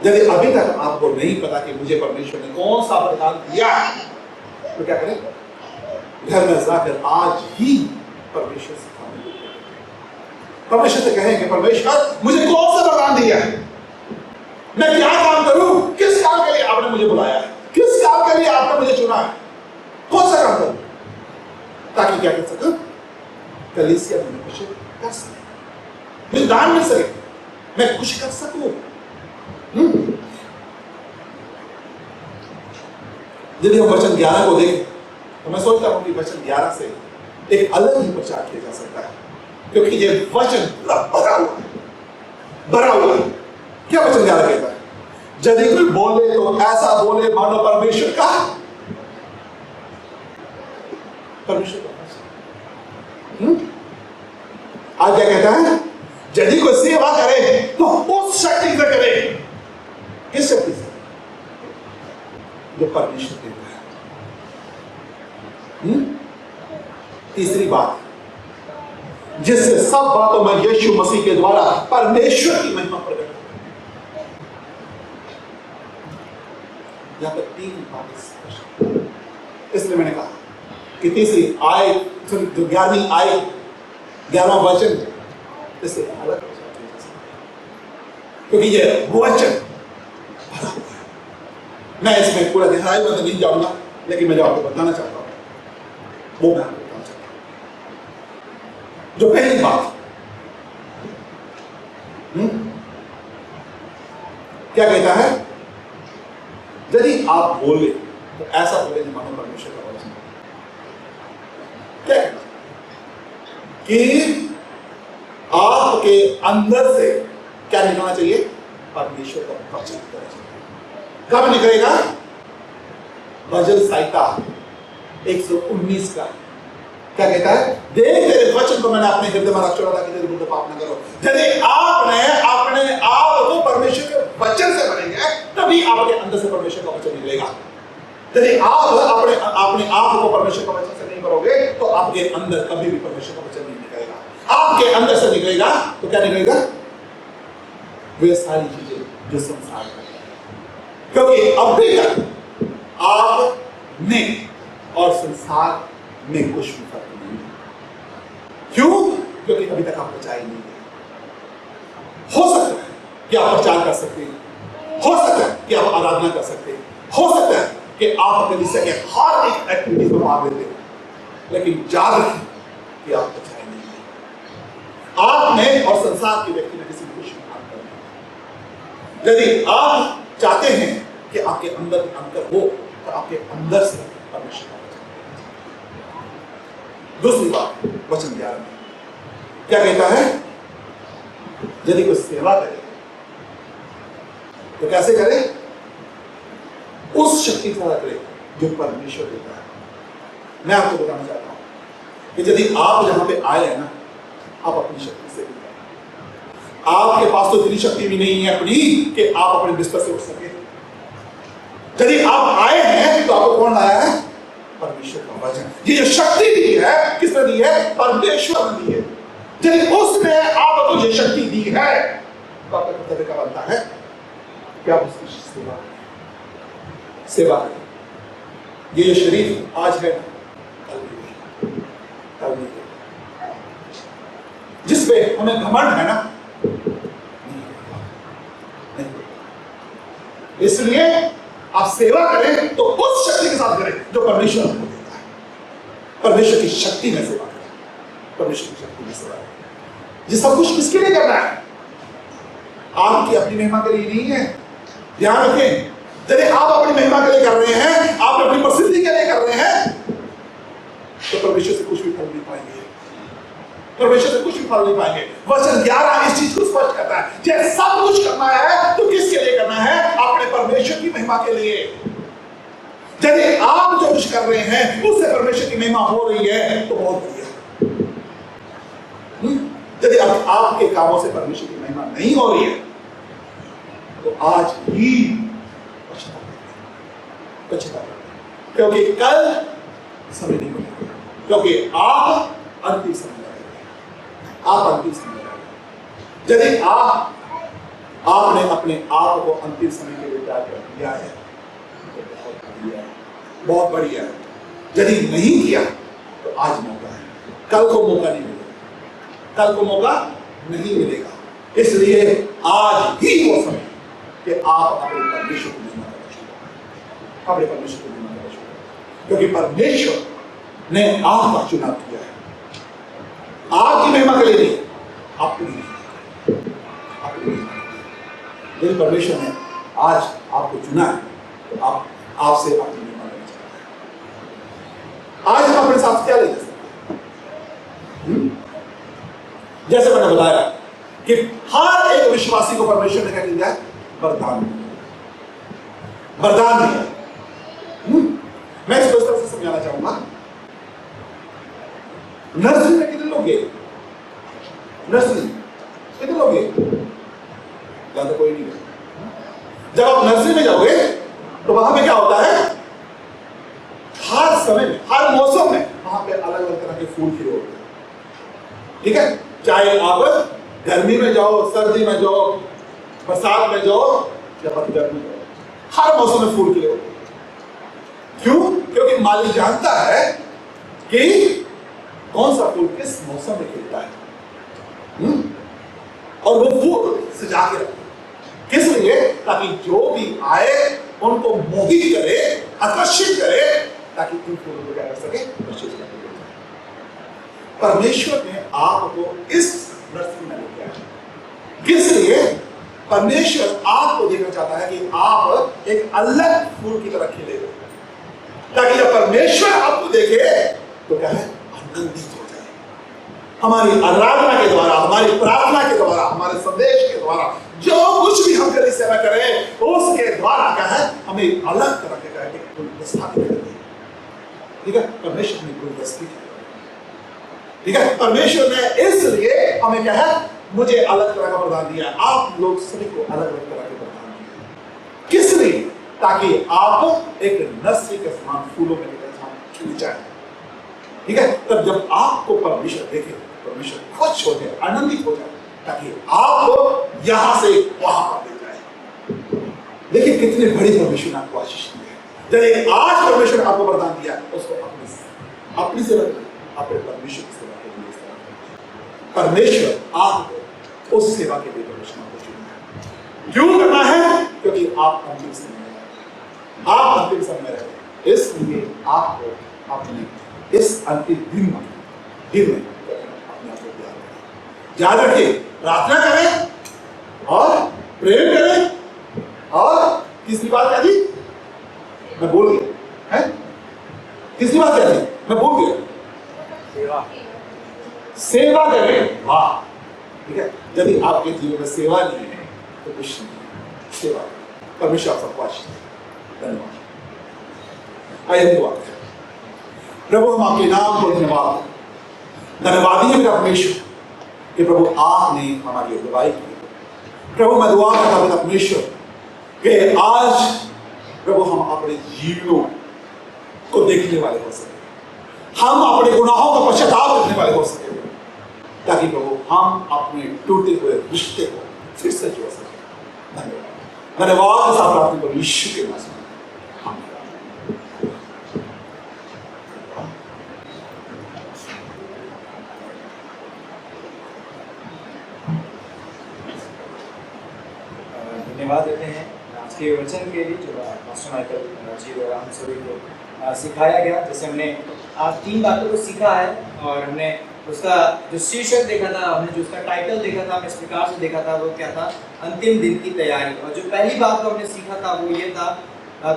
S4: यदि अभी तक आपको नहीं पता कि मुझे परमेश्वर ने कौन सा वरदान दिया है तो क्या करें? घर में जाकर आज ही परमेश्वर से मांगें। परमेश्वर से कहें कि परमेश्वर मुझे कौन सा वरदान दिया है, मैं क्या काम करूं, किस काम के लिए आपने मुझे बुलाया है, किस काम के लिए आपने मुझे चुना है, कौन सा काम करूं, ताकि क्या कर सकूं? कलीसिया में कुछ कर सके, मुझे दान मिल सके, मैं कुछ कर सकूं। यदि हम वचन 11 को देखें तो मैं सोचता हूं कि वचन 11 से एक अलग ही प्रचार किया जा सकता है, क्योंकि ये वचन पूरा भरा हुआ है, भरा हुआ है। क्या वचन 11 कहता है? यदि कोई बोले तो ऐसा बोले मानो परमेश्वर का, परमेश्वर का। आज क्या कहता है? यदि कोई सेवा करे तो उस शक्ति से करे। किस शक्ति से? जो परमेश्वर देता है। तीसरी बात, जिससे सब बातों में यीशु मसीह के द्वारा परमेश्वर की महिमा प्रकट हो। यहां पर 3 बातें, इसलिए मैंने कहा कि तीसरी आय, 11वीं आय, 11वां वचन इससे अलग, क्योंकि ये वचन भरा हुआ है। मैं इसमें पूरा गहराई में नहीं जाऊंगा, लेकिन मैं जो आपको बताना चाहता हूं वो मैं आपको बताना चाहता हूं। जो पहली बात, क्या कहता है? यदि आप बोले तो ऐसा बोले नहीं मानो परमेश्वर का वचन। क्या कहता? कि आपके अंदर से क्या निकलना चाहिए? परमेश्वर का वचन निकलना चाहिए। कब निकलेगा? भजन संहिता 119 का क्या कहता है? देख तेरे वचन को मैंने अपने हृदय में रख छोड़ा ताकि तेरे मुंह पाप न करो। यदि आपने अपने आप को परमेश्वर के वचन से भरेंगे तभी आपके अंदर से परमेश्वर का वचन निकलेगा। यदि आप अपने आप को परमेश्वर का वचन से नहीं भरोगे तो आपके अंदर कभी भी परमेश्वर का वचन नहीं निकलेगा। आपके अंदर से निकलेगा तो क्या निकलेगा? वे सारी चीजें जो संसार में, क्योंकि अभी तक आपने और संसार में कुछ भी फर्क नहीं है। क्यों? क्योंकि अभी तक आप प्रचार नहीं किया। हो सकता है कि आप प्रचार कर सकते हैं, हो सकता है कि आप आराधना कर सकते हैं, हो सकता है कि आप कलीसिया के हर एक एक्टिविटी में भाग लेते हैं, लेकिन याद रखें कि आप बचाए नहीं हैं। आपने और संसार के व्यक्ति ने किसी को स्वीकार कर लिया। यदि आप चाहते हैं कि आपके अंदर अंतर हो तो आपके अंदर से परमेश्वर। दूसरी बात वचन 11 में क्या कहता है? यदि कोई सेवा करे तो कैसे करे? उस शक्ति से करे जो परमेश्वर देता है। मैं आपको बताना चाहता हूं कि यदि आप जहां पे आए हैं ना, आप अपनी शक्ति से नहीं आए। आपके पास तो इतनी शक्ति भी नहीं है अपनी कि आप अपने बिस्तर से उठ सके। यदि आप आए हैं तो आपको कौन लाया है? परमेश्वर का वचन। ये जो शक्ति दी है, किसने दी है? परमेश्वर ने दी है। यदि उसने आपको ये शक्ति दी है तो आपका कर्तव्य क्या बनता है कि आप उसकी सेवा करें। ये जो शरीर आज है कल नहीं है, जिस पे हमें घमंड है ना, नहीं। इसलिए आप सेवा करें तो उस शक्ति के साथ करें जो परमेश्वर आपको देता है। परमेश्वर की शक्ति में सेवा करें, परमेश्वर की शक्ति में सेवा करें। ये सब कुछ किसके लिए करना है? आपकी अपनी महिमा के लिए नहीं है। ध्यान रखें, यदि आप अपनी महिमा के लिए कर रहे हैं, आप अपनी प्रसिद्धि के लिए कर रहे हैं, तो परमेश्वर से कुछ भी फल नहीं पाएंगे। परमेश्वर से कुछ भी फल नहीं पाएंगे। वचन 11 इस चीज को स्पष्ट करता है। ये सब कुछ करना है तो किसके लिए करना है? अपने परमेश्वर की महिमा के लिए। यदि आप जो कुछ कर रहे हैं उससे परमेश्वर की महिमा हो रही है तो बहुत बढ़िया। यदि आपके कामों से परमेश्वर की महिमा नहीं हो रही है तो आज ही पछताएं, क्योंकि कल समय नहीं मिलेगा, क्योंकि आप अंतिम समय लगेगा। आप अंतिम समय लगेगा। यदि आपने अपने आप को अंतिम समय के लिए तैयार कर दिया है तो बहुत बढ़िया है, बहुत बढ़िया है। यदि नहीं किया तो आज मौका है, कल को मौका नहीं मिलेगा, कल को मौका नहीं मिलेगा। इसलिए आज ही वो समय कि आप अपने परमेश्वर को महिमा करना शुरू करें, अपने परमेश्वर को महिमा करना शुरू करें, क्योंकि परमेश्वर ने आपका चुनाव किया है। आपकी महिमा के लिए नहीं, अपनी। यदि परमेश्वर ने आज आपको चुना है तो आप आपसे अपनी महिमा करना चाहते हैं। आज हम अपने साथ क्या ले सकते हैं? जैसे मैंने बताया कि हर एक विश्वासी को परमेश्वर ने क्या दिया है? वरदान। वरदान दिया। मैं इसको इस तरह से समझाना चाहूंगा। नर्सरी में कितने लोग गए? नर्सरी कितने लोग गए? ज्यादा कोई नहीं गए। जब आप नर्सरी में जाओगे तो वहां पे क्या होता है? हर समय में, हर मौसम में वहां पे अलग अलग तरह के फूल खिले होते हैं। ठीक है, चाहे आप गर्मी में जाओ, सर्दी में जाओ, बरसात में जाओ या पतझड़ में जाओ, हर मौसम में फूल खिले होते हैं। क्यों? क्योंकि माली जानता है कि कौन सा फूल किस मौसम में खिलता है। और वो फूल सजा के रखते हैं। किस लिए? ताकि जो भी आए उनको मोहित करे, आकर्षित करे, ताकि उन फूलों को क्या कर सके? परमेश्वर ने आपको इस नर्सरी में लेके आया। किस लिए? परमेश्वर आपको देखना चाहता है कि आप एक अलग फूल की तरह खिले, ताकि जब परमेश्वर आपको देखे तो क्या है? आनंदित हो जाए। हमारी आराधना के द्वारा, हमारी प्रार्थना के द्वारा, हमारे संदेश के द्वारा, जो कुछ भी हम करें, सेवा करें, उसके द्वारा क्या है? हमें अलग तरह के गुलदस्ता दिखाई देती है। ठीक है, परमेश्वर ने गुलदस्ती, ठीक है, परमेश्वर ने इसलिए हमें क्या है? मुझे अलग तरह का वरदान दिया। आप लोग सभी को अलग अलग तरह के वरदान दिए। किस लिए? ताकि आप एक नर्सरी के समान फूलों में खिल जाए। ठीक है, तब जब आपको परमेश्वर देखे, परमेश्वर खुश हो जाए, आनंदित हो जाए, ताकि आपको यहां से वहां पर ले जाए। देखिए कितनी बड़ी परमेश्वर ने आपको आशीष दी है। यदि आज परमेश्वर ने आपको वरदान दिया, उसको अपनी सेवा, अपने परमेश्वर की सेवा के लिए परमेश्वर आपको उस सेवा के लिए परमेश्वर को चुना है। क्यों करना है? क्योंकि आप अंतिम समय में, आप अंतिम समय में रहे, इसलिए आपको अपने इस अंतिम दिन में अपने आप को प्यार करें। याद रखिए, प्रार्थना करें और प्रेम करें। और तीसरी बात क्या थी? मैं बोल गया है। तीसरी बात क्या थी? मैं बोल गया, सेवा करें। वाह, ठीक है। यदि आपके जीवन में सेवा नहीं है तो कुछ नहीं। सेवा, परमेश्वर आप सबको आशीष दे। धन्यवाद। आइए दुआ करें। प्रभु, हम आपके नाम को धन्यवादी है मेरा परमेश्वर कि प्रभु आपने हमारी अगुवाई की। प्रभु, मैं दुआ करता हूं परमेश्वर कि आज प्रभु हम अपने जीवनों को देखने वाले हो सके, हम अपने गुनाहों का पश्चाताप करने वाले हो सके, ताकि प्रभु हम अपने टूटे हुए रिश्ते को फिर से जोड़ सके। धन्यवाद। धन्यवाद के साथ प्रार्थना करो यीशु के नाम में।
S6: धन्यवाद देते हैं आज के वचन के लिए जो पास्टर माइकल जी द्वारा हम सभी को सिखाया गया। जैसे हमने आज 3 बातों को सीखा है और हमने उसका जो शीर्षक देखा था, हमने जो उसका टाइटल देखा था, हमने इस प्रकार से देखा था, वो क्या था? अंतिम दिन की तैयारी। और जो पहली बात को हमने सीखा था वो ये था,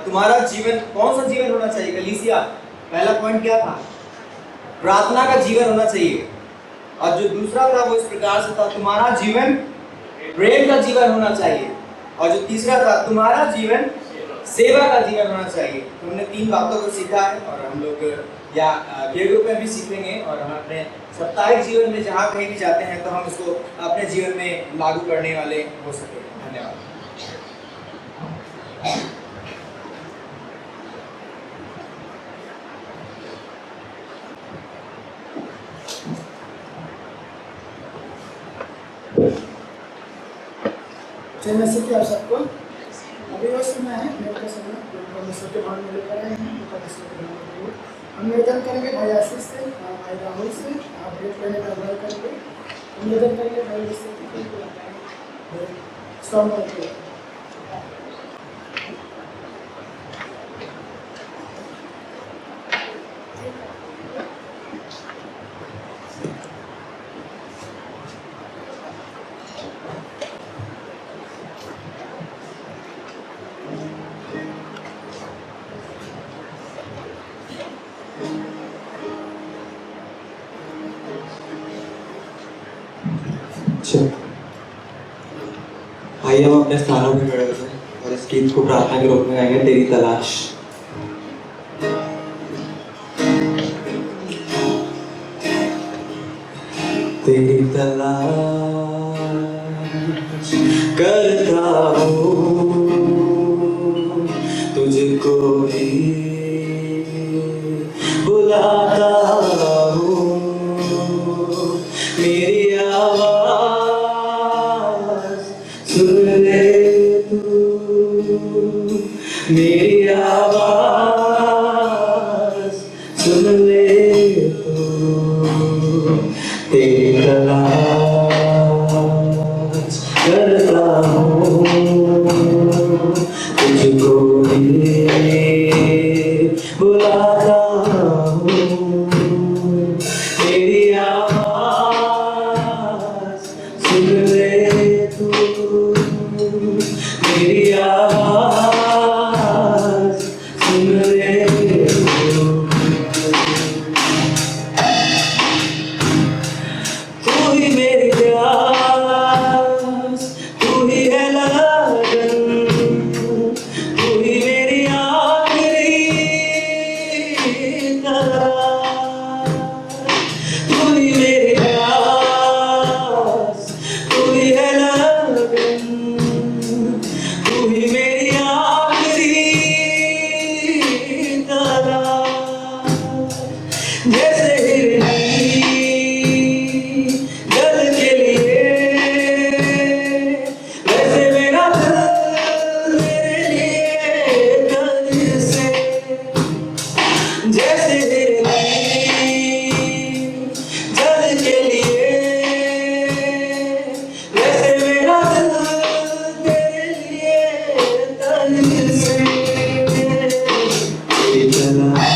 S6: तुम्हारा जीवन कौन सा जीवन होना चाहिए कलीसिया? पहला पॉइंट क्या था? प्रार्थना का जीवन होना चाहिए। और जो दूसरा था वो इस प्रकार से था, तुम्हारा जीवन प्रेम का जीवन होना चाहिए। और जो तीसरा था, तुम्हारा जीवन सेवा का जीवन होना चाहिए। तो हमने 3 बातों को सीखा है और हम लोग या ये ग्रुप में भी सीखेंगे और हम अपने साप्ताहिक जीवन में जहाँ कहीं भी जाते हैं तो हम इसको अपने जीवन में लागू करने वाले हो सके। धन्यवाद।
S7: जय मसीह की आप सबको। अभी वो समय है मेरे का समय परमेश्वर के बारे में लेकर आए हैं। परमेश्वर के नाम में हम निवेदन करेंगे भाई आशीष से, भाई राहुल से, आप ब्रेक लेने का अभ्यास करेंगे। हम निवेदन करेंगे भाई से
S6: आइए हम अपने स्थानों में खड़े होते हैं और इस गीत को प्रार्थना के रूप में गाएंगे, तेरी तलाश। तेरी तलाश करता हूँ, तुझको ही बुलाता हूँ, मेरी आवाज़ सुन ले तू, मेरी आवाज़ सुन ले तू, तेरी तलाश करता हूँ, तुझको ही बुलाता हूँ, मेरी आवाज़ सुन ले तू, मेरी आवाज़ सुन ले तू, तू ही मेरी प्यास, तू ही है लगन, तू ही मेरी आखिरी तलाश, तू ही मेरी प्यास, तू ही है लगन, तू ही मेरी आखिरी तलाश, जैसे हिरनी जल के लिए, वैसे मेरा दिल तेरे लिए दिल से, जैसे हिरनी जल के लिए, वैसे मेरा दिल तेरे लिए दिल से, तेरी तलाश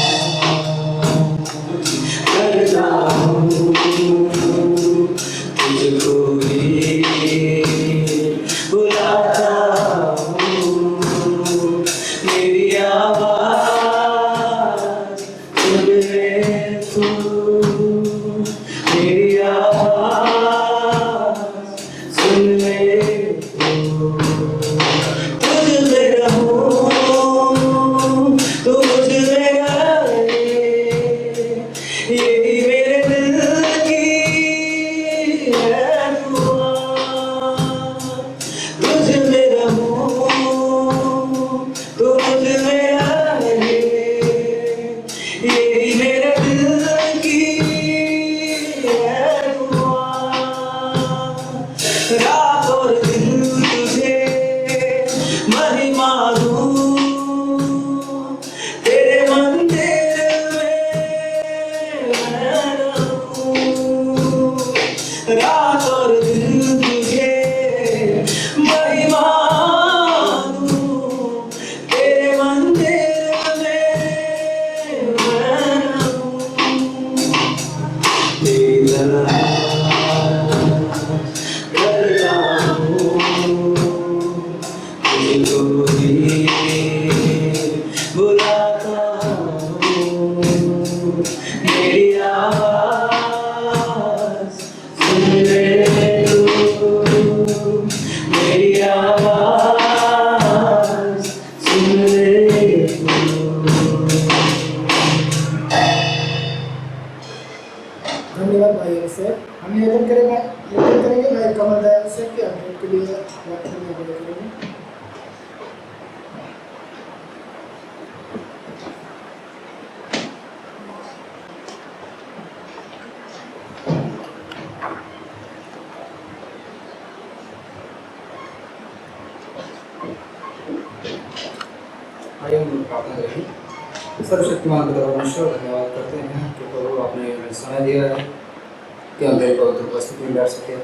S7: से हम निवेदन करेंगे भाई कमल दयाल से कि अपडेट के लिए बात करने के लिए करेंगे।
S6: आइए हम प्रार्थना करेंगे। सर्वशक्तिमान पिता परमेश्वर, धन्यवाद करते हैं कि प्रभु आपने हमें समय दिया है कि हम तेरे पवित्र उपस्थिति में बैठ सके,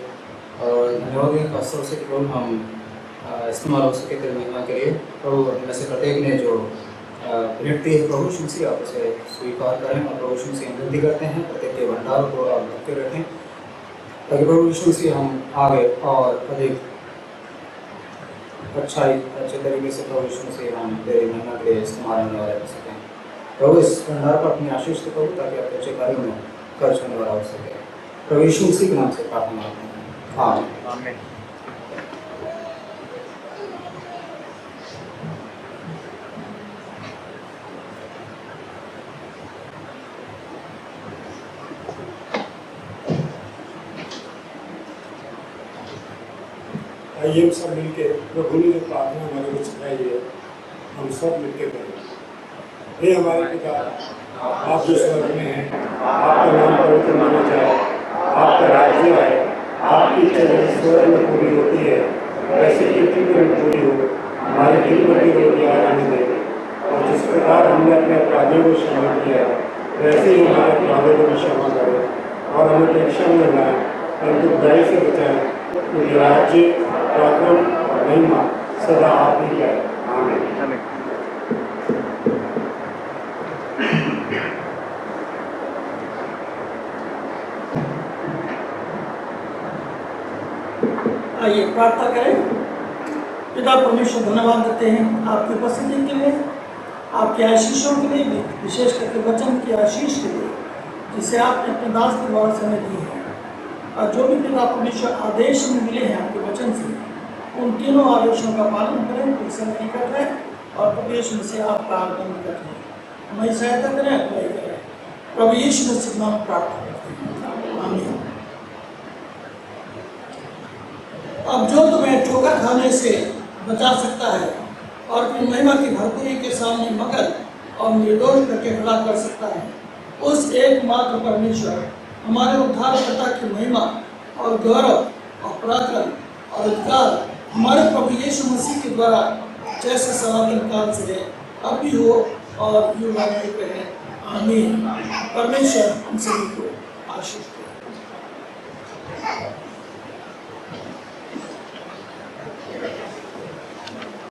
S6: और धन्यवाद है खासतौर से कि प्रभु हम इस्तेमाल हो सके तेरे महिमा के लिए। प्रभु में से प्रत्येक ने जो भेंट दी है प्रभु यीशु मसीह, आप उसे स्वीकार करें, और प्रभु यीशु मसीह हम विनती करते हैं प्रत्येक के भंडार को आप ढकते रखें, ताकि प्रभु यीशु मसीह हम आगे और अधिक अच्छे तरीके से प्रभु यीशु मसीह हम तेरे महिमा के लिए इस्तेमाल होने वाले हो सकें। प्रभु इस भंडार पर अपनी आशीष दे प्रभु, ताकि आपके अच्छे कार्यों में खर्च होने वाला हो सके। प्रभु यीशु मसीह के नाम से प्रार्थना करते हैं, आमीन।
S8: आइए हम सब मिलकर प्रभु ने जो प्रार्थना हमारे को सिखाई है हम सब मिलकर करें। हे हमारे पिता, आप जो स्वर्ग में हैं, आपका नाम पवित्र माना जाए, आपका राज्य आए, आपकी इच्छा स्वर्ग में पूरी होती है वैसे पृथ्वी में भी पूरी हो। हमारे दिन भर की रोटी आज हमें दे, और जिस प्रकार हमने अपने अपराधियों को क्षमा किया वैसे ही हमारे अपराधों को भी क्षमा करें, और हमें परीक्षा में न लाएं परंतु बुराई से बचाएं, क्योंकि राज्य, पराक्रम और महिमा सदा आप ही का है, आमीन।
S2: आइए प्रार्थना करें। पिता परमेश्वर, धन्यवाद देते हैं आपकी उपस्थिति के लिए, आपके आशीषों के लिए, विशेष करके वचन की आशीष के लिए जिसे आपने अपने दास के द्वारा समय दी है, और जो भी पिता परमेश्वर आदेश में मिले हैं आपके वचन से, उन तीनों आदेशों का पालन करें, कोई समय नहीं कर रहे, और प्रभु यीशु मसीह आपका आगमन कर रहे, हमारी सहायता करें, अगुवाई करें। प्रभु यीशु मसीह नाम प्रार्थना करते हैं, आमीन। अब जो तुम्हें ठोकर खाने से बचा सकता है और अपनी महिमा की भरपूरी के सामने मगन और निर्दोष करके खड़ा कर सकता है, उस एकमात्र परमेश्वर हमारे उद्धारकर्ता की महिमा और गौरव और पराक्रम और अधिकार हमारे प्रभु यीशु मसीह के द्वारा जैसे सनातन काल से है, अब भी हो और युगानुयुग रहे, आमीन। परमेश्वर हम सभी को आशीष दे।